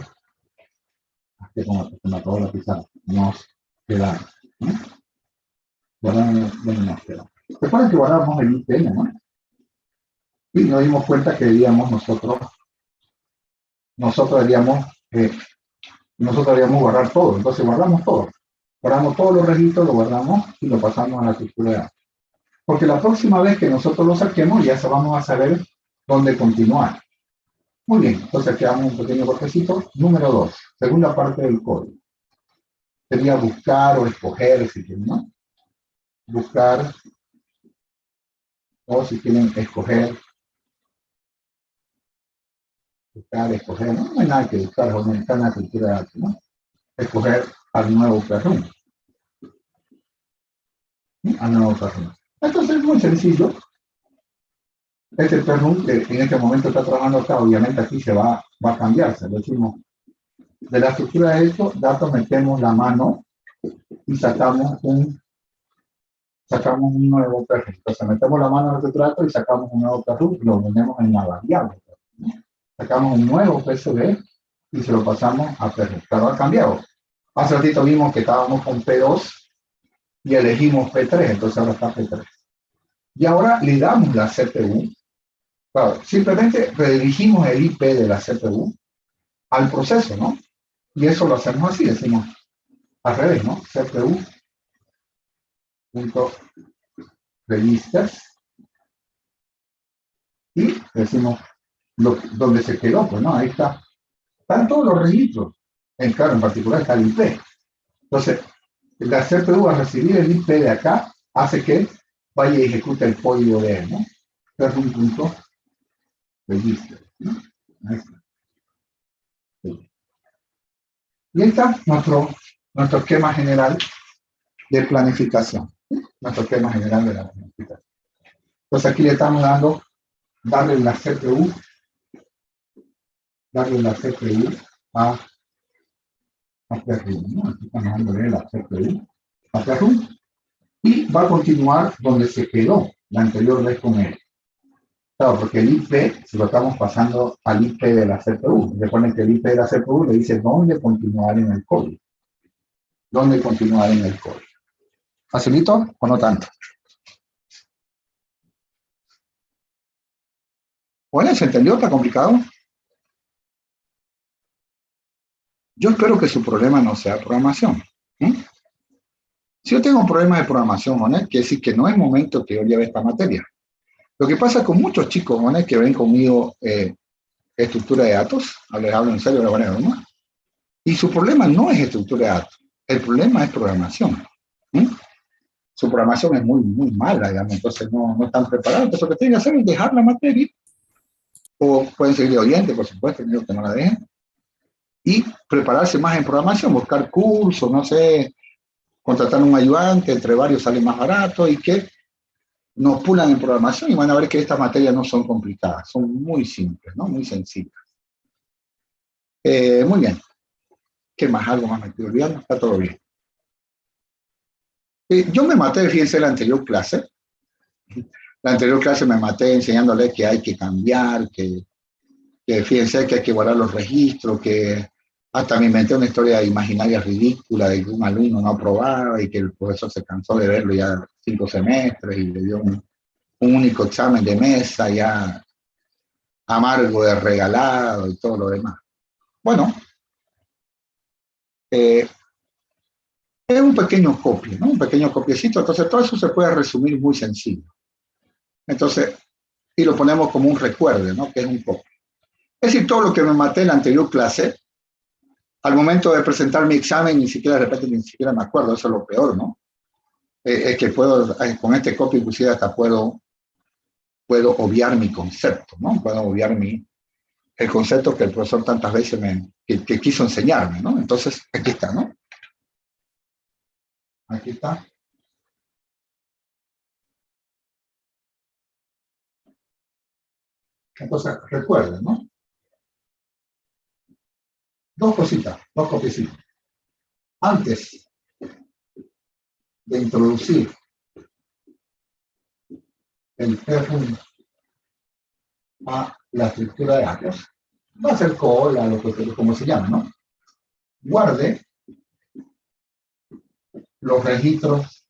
aquí como se me acabó la pizarra, nos quedamos, ¿no? Guardar dónde nos quedamos. Recuerden que guardamos el IPN, ¿no? Y nos dimos cuenta que debíamos nosotros debíamos guardar todo, entonces guardamos todo. Guardamos todos los registros, lo guardamos y lo pasamos a la estructura de datos. Porque la próxima vez que nosotros lo saquemos, ya vamos a saber dónde continuar. Muy bien, entonces quedamos un pequeño cortecito. Número 2, segunda parte del código. Sería buscar o escoger, si quieren, ¿no? Buscar, o si quieren escoger. Escoger, no hay nada que buscar, no está en la estructura de datos, ¿no? Escoger al nuevo perrum. Entonces es muy sencillo. Este perrum que en este momento está trabajando acá, obviamente aquí se va a cambiar. Se lo decimos, de la estructura de estos datos metemos la mano y sacamos un nuevo perrum. Entonces metemos la mano en la estructura de datos y sacamos un nuevo perrum y lo ponemos en la variable. Sacamos un nuevo PCB y se lo pasamos a perrum. Claro, ha cambiado. Hace ratito vimos que estábamos con P2 y elegimos P3, entonces ahora está P3. Y ahora le damos la CPU. Claro, simplemente redirigimos el IP de la CPU al proceso, ¿no? Y eso lo hacemos así, decimos al revés, ¿no? CPU.registers y decimos donde se quedó, pues, ¿no? Ahí está. Están todos los registros. Claro, en particular está el IP. Entonces, la CPU al recibir el IP de acá hace que vaya y ejecute el código de él, ¿no? Perrum.register, ¿no? Ahí está. Y ahí está nuestro esquema general de planificación. Entonces aquí le estamos darle la CPU a Perrum, ¿no? Aquí estamos dándole la CPU a Perrum y va a continuar donde se quedó la anterior vez con él. Claro, porque el IP se lo estamos pasando al IP de la CPU. Recuerden que el IP de la CPU le dice dónde continuar en el código. ¿Facilito o no tanto? Bueno, ¿se entendió? ¿Está complicado? Yo espero que su problema no sea programación. Si yo tengo problemas de programación, ¿no? Quiere decir que no es momento que yo lleve esta materia. Lo que pasa con muchos chicos, ¿no? Que ven conmigo estructura de datos, les hablo en serio de manera normal, y su problema no es estructura de datos, el problema es programación. Su programación es muy, muy mala, digamos, entonces no están preparados. Entonces lo que tienen que hacer es dejar la materia, o pueden seguir de oyente, por supuesto, digo que no la dejen, y prepararse más en programación, buscar cursos, no sé, contratar un ayudante, entre varios sale más barato, y que nos pulan en programación y van a ver que estas materias no son complicadas, son muy simples, ¿no? Muy sencillas. Muy bien. ¿Qué más? ¿Algo más me estoy olvidando? Está todo bien. Yo me maté, fíjense, la anterior clase. La anterior clase me maté enseñándole que hay que cambiar, que fíjense que hay que guardar los registros, que hasta me inventé una historia imaginaria ridícula de que un alumno no aprobaba y que el profesor se cansó de verlo ya 5 semestres y le dio un único examen de mesa ya amargo de regalado y todo lo demás. Bueno, es un pequeño copio, ¿no? Un pequeño copiecito, entonces todo eso se puede resumir muy sencillo. Entonces, y lo ponemos como un recuerdo, ¿no? Que es un copio. Es decir, todo lo que me maté en la anterior clase, al momento de presentar mi examen, ni siquiera de repente ni siquiera me acuerdo, eso es lo peor, ¿no? Es que puedo, con este copio inclusive hasta puedo obviar mi concepto, ¿no? Puedo obviar el concepto que el profesor tantas veces que quiso enseñarme, ¿no? Entonces, aquí está, ¿no? Aquí está. Entonces, recuerden, ¿no? Dos cositas, dos copiecitas. Antes de introducir el PRUN a la estructura de datos, va a ser cola, lo que como se llama, ¿no? Guarde los registros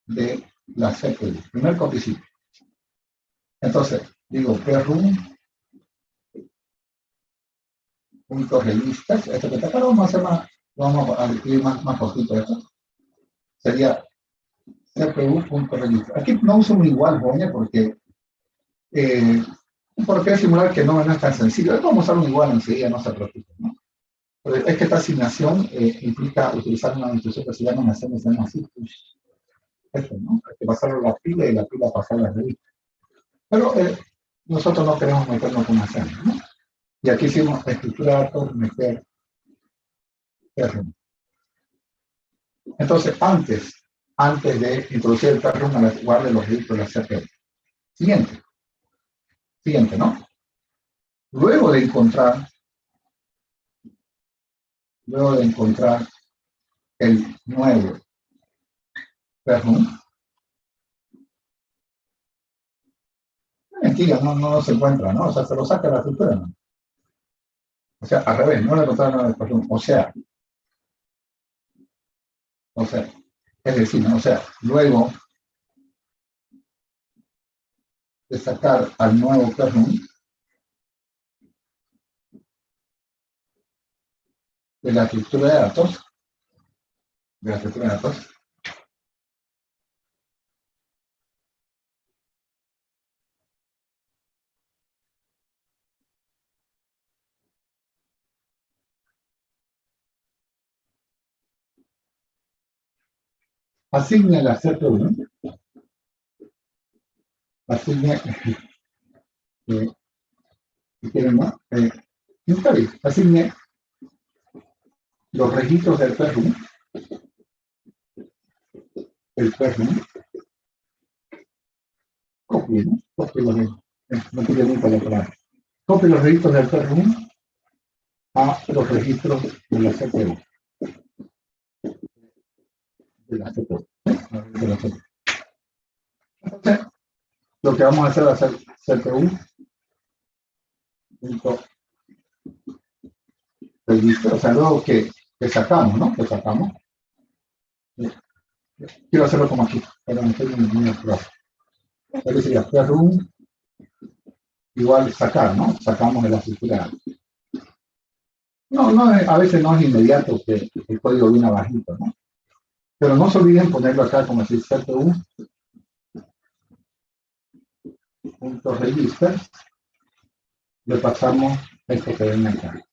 de la CPU. Primer copicito. Entonces, digo PRUN.registers, esto que está acá, vamos a escribir más cortito esto. Sería CPU.registers. Aquí no uso un igual, Boña, porque simular que no es tan sencillo. Vamos a usar un igual enseguida, no se preocupen, ¿no? Pero es que esta asignación implica utilizar una instrucción que se llama así. Esto, ¿no? Hay que pasarlo a la pila y la pila pasar a la revista. Pero nosotros no queremos meternos con hacer, ¿no? Y aquí hicimos estructura de datos, meter PRUN. Entonces, antes de introducir el PRUN a la guarda de los registros de la CPU. Siguiente, ¿no? Luego de encontrar el nuevo PRUN, mentira, no se encuentra, ¿no? O sea, se lo saca de la estructura, ¿no? O sea, al revés, no le encontraron el PRUN. O sea, es decir, ¿no? O sea, luego de sacar al nuevo PRUN de la estructura de datos, asigne la CPU, asigne, si quieren más, asigne los registros del PRUN, copie los registros del PRUN a los registros de la CPU. Entonces, lo que vamos a hacer va a ser CPU.registro, o sea, luego que sacamos, ¿no? Que sacamos. Quiero hacerlo como aquí, pero no estoy muy apurado. Aquí sería PRUN igual sacar, ¿no? Sacamos de la estructura. A veces no es inmediato que el código viene bajito, ¿no? Pero no se olviden ponerlo acá como si CPU.register, le pasamos esto que viene acá.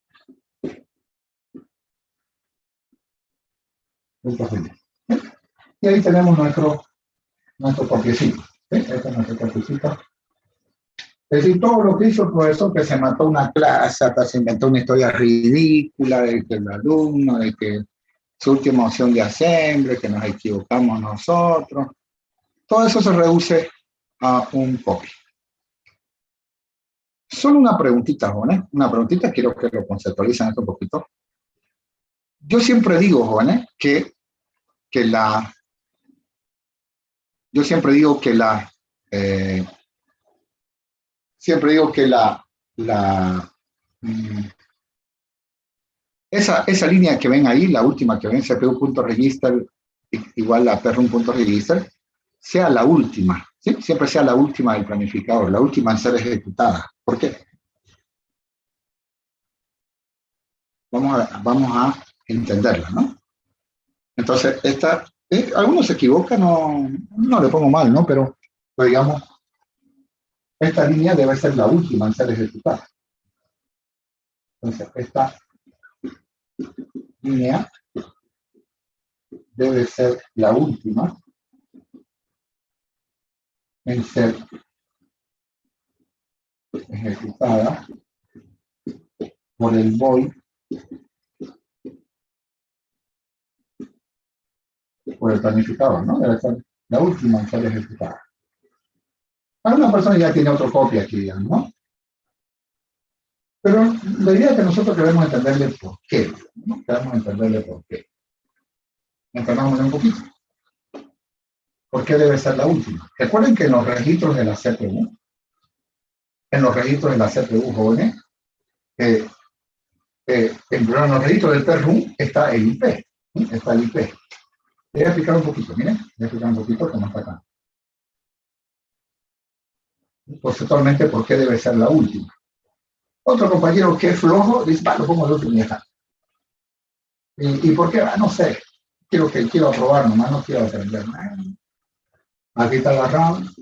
Y ahí tenemos nuestro copiecito. Este es nuestro copiecito. Es decir, todo lo que hizo el profesor, que se mató una clase, hasta se inventó una historia ridícula de que el alumno, de que su última opción de assembly, que nos equivocamos nosotros. Todo eso se reduce a un copy. Solo una preguntita, jóvenes. Una preguntita, quiero que lo conceptualicen esto un poquito. Yo siempre digo, jóvenes, esa línea que ven ahí, la última que ven, CPU.register igual a perrum.register, sea la última, ¿sí? Siempre sea la última del planificador, la última en ser ejecutada. ¿Por qué? Vamos a entenderla, ¿no? Entonces, algunos se equivocan, no le pongo mal, ¿no? Pero digamos, esta línea debe ser la última en ser ejecutada. Entonces, esta línea debe ser la última en ser ejecutada por el void, por el planificador, ¿no? Debe ser la última en ser ejecutada. Alguna persona ya tiene otro copia aquí, ¿no? Pero la idea es que nosotros queremos entenderle por qué, ¿no? Queremos entenderle por qué. Entendámosle un poquito. ¿Por qué debe ser la última? Recuerden que en los registros de la CPU, jóvenes, en los registros del perrum está el IP, ¿sí? Está el IP. Voy a explicar un poquito, miren, voy a explicar un poquito cómo está acá. Conceptualmente, ¿por qué debe ser la última? Otro compañero que es flojo dice, lo pongo de última y ya. ¿Y por qué? No sé, quiero aprobar nomás, no quiero aprender nada. Aquí está la RAM,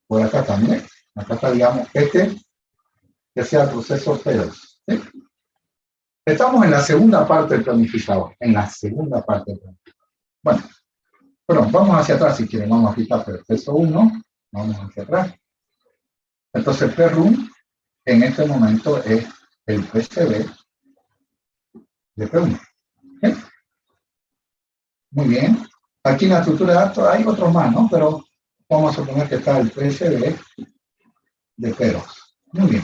por acá también, acá está, digamos, que sea el proceso P2. ¿Sí? Estamos en la segunda parte del planificador, Bueno, vamos hacia atrás si quieren, vamos a quitar proceso 1, vamos hacia atrás. Entonces, perrum en este momento es el PCB de P1. ¿Sí? Muy bien. Aquí en la estructura de datos hay otros más, ¿no? Pero vamos a suponer que está el PCB de P2. Muy bien.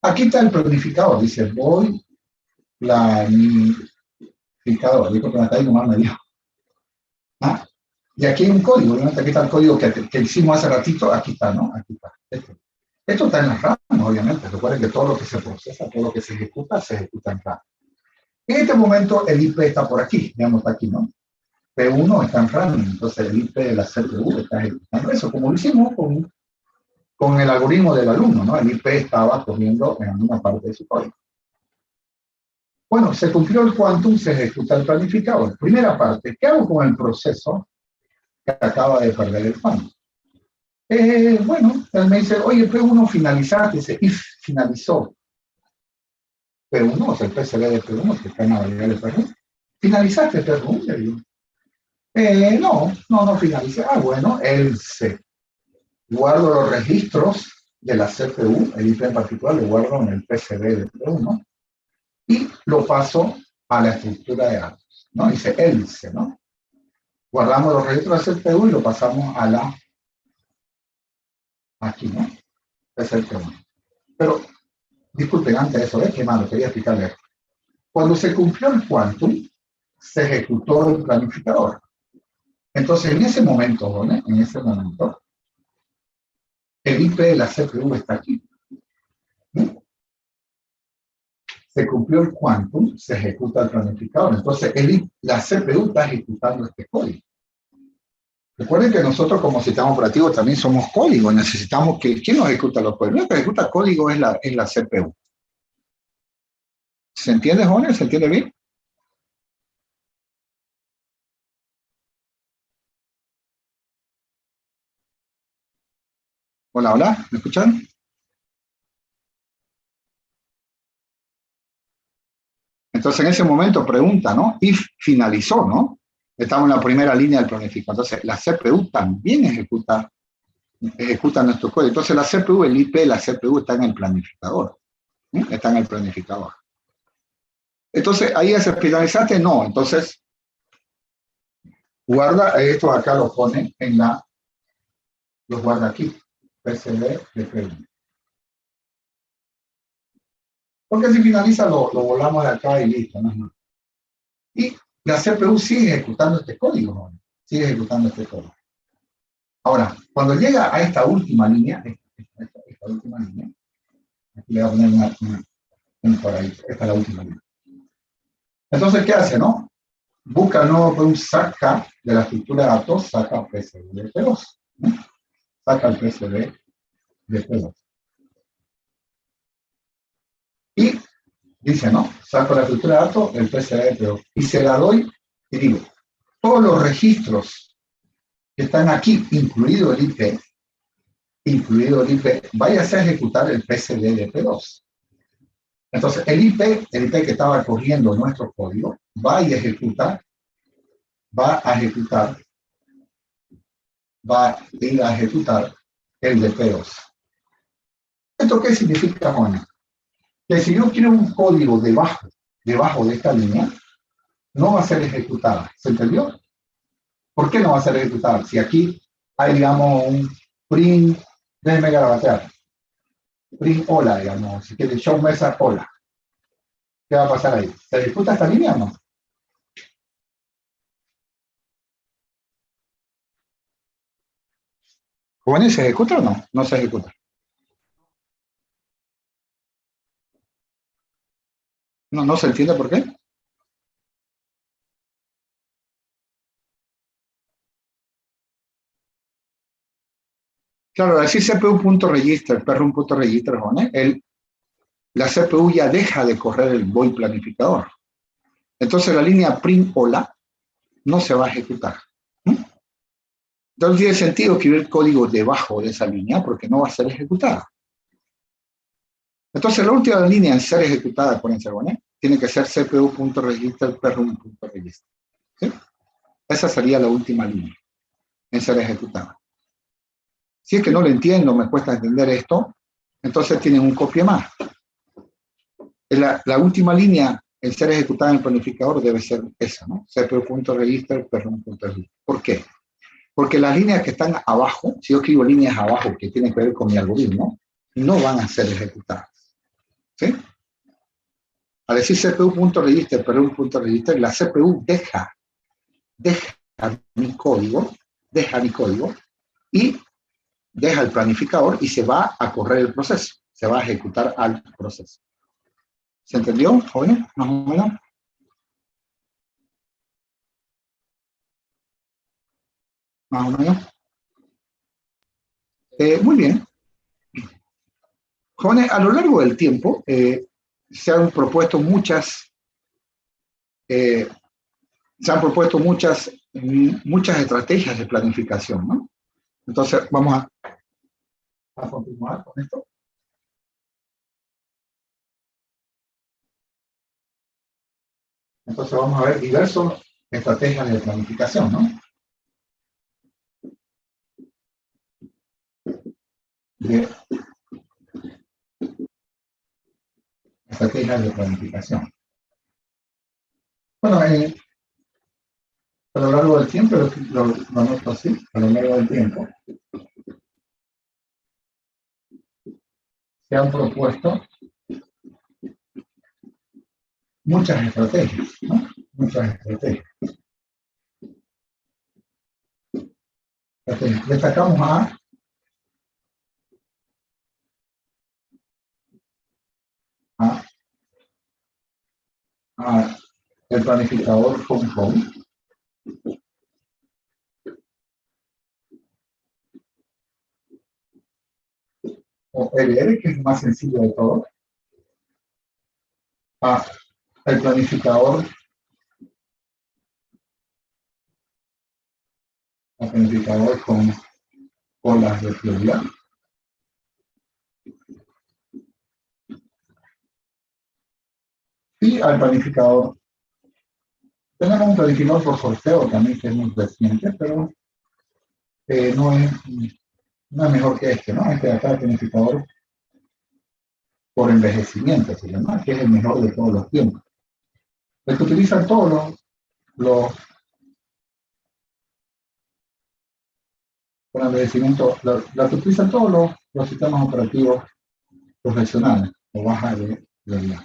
Aquí está el planificador, dice voy planificador. Digo que me está ahí nomás me dio. ¿Ah? Y aquí hay un código, obviamente aquí está el código que hicimos hace ratito, aquí está, ¿no? Aquí está. Esto está en las RAM, obviamente. Recuerden que todo lo que se procesa, todo lo que se ejecuta en RAM. En este momento el IP está por aquí, digamos, está aquí, ¿no? P1 está en RAM, entonces el IP de la CPU está ejecutando eso, como lo hicimos con el algoritmo del alumno, ¿no? El IP estaba cogiendo en alguna parte de su código. Bueno, se cumplió el quantum, se ejecuta el planificador. Primera parte, ¿qué hago con el proceso que acaba de perder el quantum? Bueno, él me dice, oye, P1 finalizaste, dice, if finalizó. P1, o sea, el PCB de P1, que está en la variable P1. ¿Finalizaste P1? Le digo. No finalicé. Bueno, else. Guardo los registros de la CPU, el IP en particular, lo guardo en el PCB de P1 y lo paso a la estructura de datos, ¿no? Dice else, ¿no? Guardamos los registros de CPU y lo pasamos a la aquí, ¿no? Es el P1. Pero, disculpen, antes de eso, qué malo, quería explicarle esto. Cuando se cumplió el quantum, se ejecutó el planificador. Entonces, en ese momento, ¿no? El IP de la CPU está aquí. ¿Sí? Se cumplió el quantum, se ejecuta el planificador. Entonces, la CPU está ejecutando este código. Recuerden que nosotros como sistema operativo también somos código. Necesitamos ¿quién nos ejecuta los códigos? Lo que ejecuta código es la CPU. ¿Se entiende, jóvenes? ¿Se entiende bien? Hola, hola, ¿me escuchan? Entonces, en ese momento pregunta, ¿no? If finalizó, ¿no? Estamos en la primera línea del planificador. Entonces, la CPU también ejecuta nuestro código. Entonces, la CPU, el IP de la CPU está en el planificador. ¿Sí? Está en el planificador. Entonces, ahí es finalizaste, no. Entonces, guarda, esto acá lo pone en los guarda aquí. PCB de P1. Porque si finaliza, lo volamos de acá y listo, ¿no? Y la CPU sigue ejecutando este código, ¿no? Sigue ejecutando este código. Ahora, cuando llega a esta última línea, esta última línea, aquí le voy a poner un por ahí, esta es la última línea. Entonces, ¿qué hace, no? Busca el nuevo P1, saca de la estructura de datos, saca PCB de P2, ¿no? Saca el PCB de P2. Y dice, ¿no? Saco la estructura de datos, el PCB de P2. Y se la doy y digo, todos los registros que están aquí, incluido el IP, váyase a ejecutar el PCB de P2. Entonces, el IP que estaba corriendo nuestro código, va a ejecutar el de P2. ¿Esto qué significa, Juana? Que si yo quiero un código debajo de esta línea, no va a ser ejecutada. ¿Se entendió? ¿Por qué no va a ser ejecutada? Si aquí hay, digamos, un print, déjeme garabatear, print hola, digamos, si quiere show mesa hola. ¿Qué va a pasar ahí? ¿Se ejecuta esta línea o no? ¿Jóvenes, se ejecuta o no? No se ejecuta. No se entiende por qué. Claro, así CPU.register, perrum.register, la CPU ya deja de correr el void planificador. Entonces la línea print hola no se va a ejecutar. Entonces tiene sentido escribir código debajo de esa línea porque no va a ser ejecutada. Entonces la última línea en ser ejecutada, acuérdense, tiene que ser CPU.register, perrum.register. ¿Sí? Esa sería la última línea en ser ejecutada. Si es que no lo entiendo, me cuesta entender esto, entonces tienen un copia más. La última línea en ser ejecutada en el planificador debe ser esa, ¿no? CPU.register, perrum.register. ¿Por qué? Porque las líneas que están abajo, si yo escribo líneas abajo que tienen que ver con mi algoritmo, no van a ser ejecutadas. ¿Sí? Al decir CPU.register, perrum.register, la CPU deja mi código y deja el planificador y se va a correr el proceso, se va a ejecutar al proceso. ¿Se entendió, jóvenes? Más o menos. Más o menos. Muy bien. Jóvenes, a lo largo del tiempo se han propuesto muchas estrategias de planificación, ¿no? Entonces, vamos a continuar con esto. Entonces, vamos a ver diversas estrategias de planificación, ¿no? Estrategias de planificación. Bueno, a lo largo del tiempo, lo anoto así, a lo largo del tiempo, se han propuesto muchas estrategias, ¿no? Muchas estrategias. Destacamos a el planificador home o LR, que es el más sencillo de todos, el planificador con colas de prioridad. Y al planificador, tenemos un planificador por sorteo también que es muy reciente, pero no es mejor que este, ¿no? Este de acá, el planificador por envejecimiento, se llama, que es el mejor de todos los tiempos. El que utilizan todos los por envejecimiento, la que utilizan todos los sistemas operativos profesionales o baja de realidad.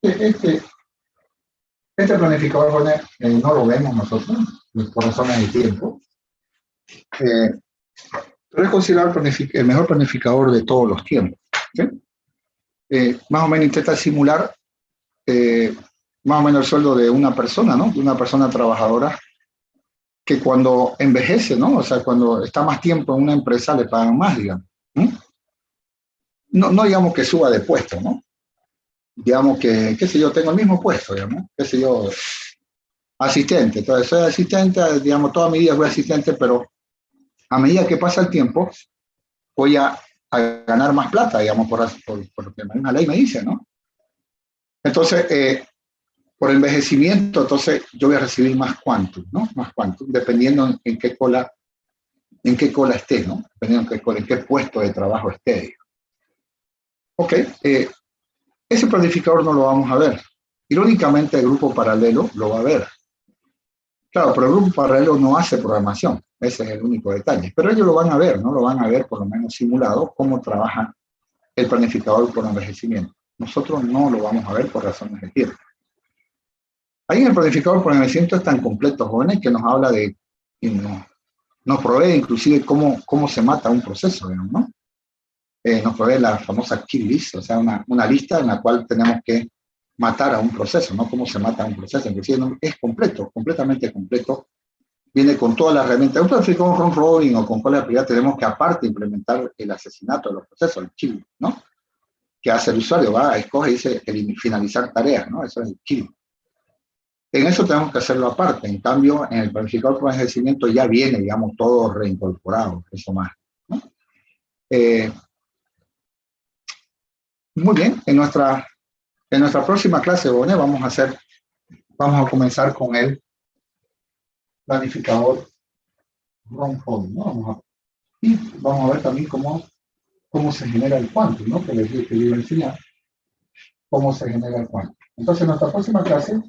Este planificador no lo vemos nosotros por razones de tiempo, pero es considerado el mejor planificador de todos los tiempos. ¿Sí? Más o menos intenta simular más o menos el sueldo de una persona, ¿no? De una persona trabajadora que cuando envejece, ¿no? O sea, cuando está más tiempo en una empresa le pagan más, digamos. No digamos que suba de puesto, ¿no? Digamos que, qué sé yo, tengo el mismo puesto, digamos, qué sé yo, asistente. Entonces, soy asistente, digamos, toda mi vida fui asistente, pero a medida que pasa el tiempo, voy a ganar más plata, digamos, por lo que la misma ley me dice, ¿no? Entonces, por envejecimiento, entonces yo voy a recibir más quantum, ¿no? Más quantum, dependiendo en qué cola esté, ¿no? Dependiendo en qué puesto de trabajo esté. Ok, ese planificador no lo vamos a ver. Irónicamente, el grupo paralelo lo va a ver. Claro, pero el grupo paralelo no hace programación, ese es el único detalle. Pero ellos lo van a ver, ¿no? Lo van a ver por lo menos simulado cómo trabaja el planificador por envejecimiento. Nosotros no lo vamos a ver por razones de tiempo. Ahí en el planificador por envejecimiento es tan completo, jóvenes, que nos habla de, y nos provee inclusive cómo se mata un proceso, digamos, ¿no? Nos provee la famosa kill list, o sea, una lista en la cual tenemos que matar a un proceso, ¿no? Cómo se mata a un proceso. Inclusive es completo, completamente completo. Viene con todas las herramientas. Un planificador round robin o con cola de prioridad tenemos que aparte implementar el asesinato de los procesos, el kill, ¿no? Que hace el usuario, va, escoge y dice finalizar tareas, ¿no? Eso es el kill. En eso tenemos que hacerlo aparte. En cambio, en el planificador por envejecimiento ya viene, digamos, todo reincorporado, eso más, ¿no? Muy bien, en nuestra próxima clase, Bonet, vamos a comenzar con el planificador round robin, ¿no? Y vamos a ver también cómo se genera el quantum, ¿no? Que les iba a enseñar cómo se genera el quantum. Entonces, en nuestra próxima clase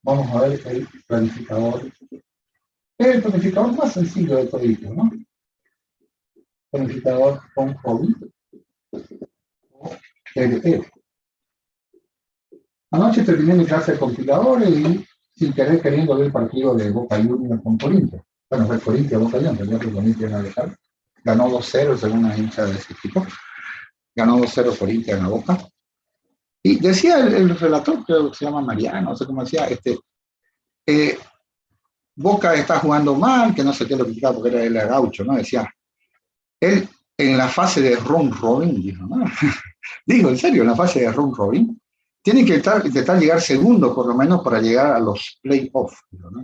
vamos a ver el planificador. Es el planificador más sencillo de todo, ¿no? Planificador round robin o TLE. Anoche terminé mi clase de compiladores y sin querer queriendo ver el partido de Boca Juniors con Corinthians. Bueno, fue Corinthians, Boca Juniors, ya que Corinthians a dejar. Ganó 2-0 según la hincha de ese equipo. Ganó 2-0 Corinthians a Boca. Y decía el relator, creo que se llama Mariano, no sé cómo decía, Boca está jugando mal, que no sé qué lo criticaba porque era gaucho, ¿no? Decía, él en la fase de round robin, dijo, ¿no? Digo, en serio, en la fase de round robin, tienen que intentar llegar segundo, por lo menos, para llegar a los playoffs. ¿No?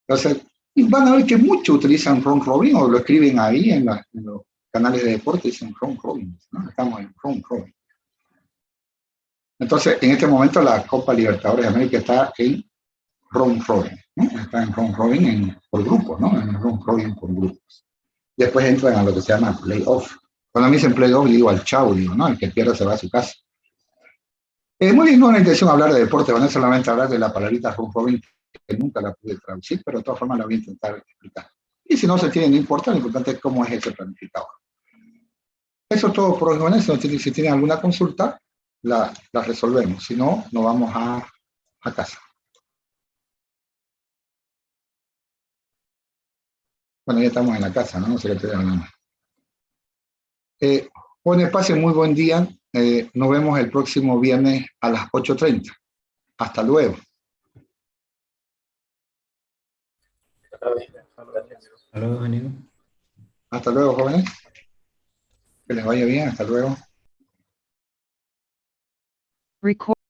Entonces, van a ver que muchos utilizan round robin o lo escriben ahí en los canales de deporte, dicen round robin, ¿no? Estamos en round robin. Entonces, en este momento la Copa Libertadores de América está en round robin, ¿no? Está en round robin por grupos, ¿no? En round robin por grupos. Después entran a lo que se llama playoff. Cuando me dicen playoff, digo al chau, digo, ¿no? El que pierda se va a su casa. Muy bien, no es una intención hablar de deporte, no es solamente hablar de la palabrita round robin, que nunca la pude traducir, pero de todas formas la voy a intentar explicar. Y si no se tiene, no importa, lo importante es cómo es ese planificador. Eso es todo por hoy, jóvenes. Si tienen alguna consulta, la resolvemos. Si no, nos vamos a casa. Bueno, ya estamos en la casa, ¿no? No sé qué te digan nada más. Jóvenes, pasen muy buen día. Nos vemos el próximo viernes a las 8:30. Hasta luego. Hasta luego, Daniel. Hasta luego, jóvenes. Que les vaya bien. Hasta luego. Record.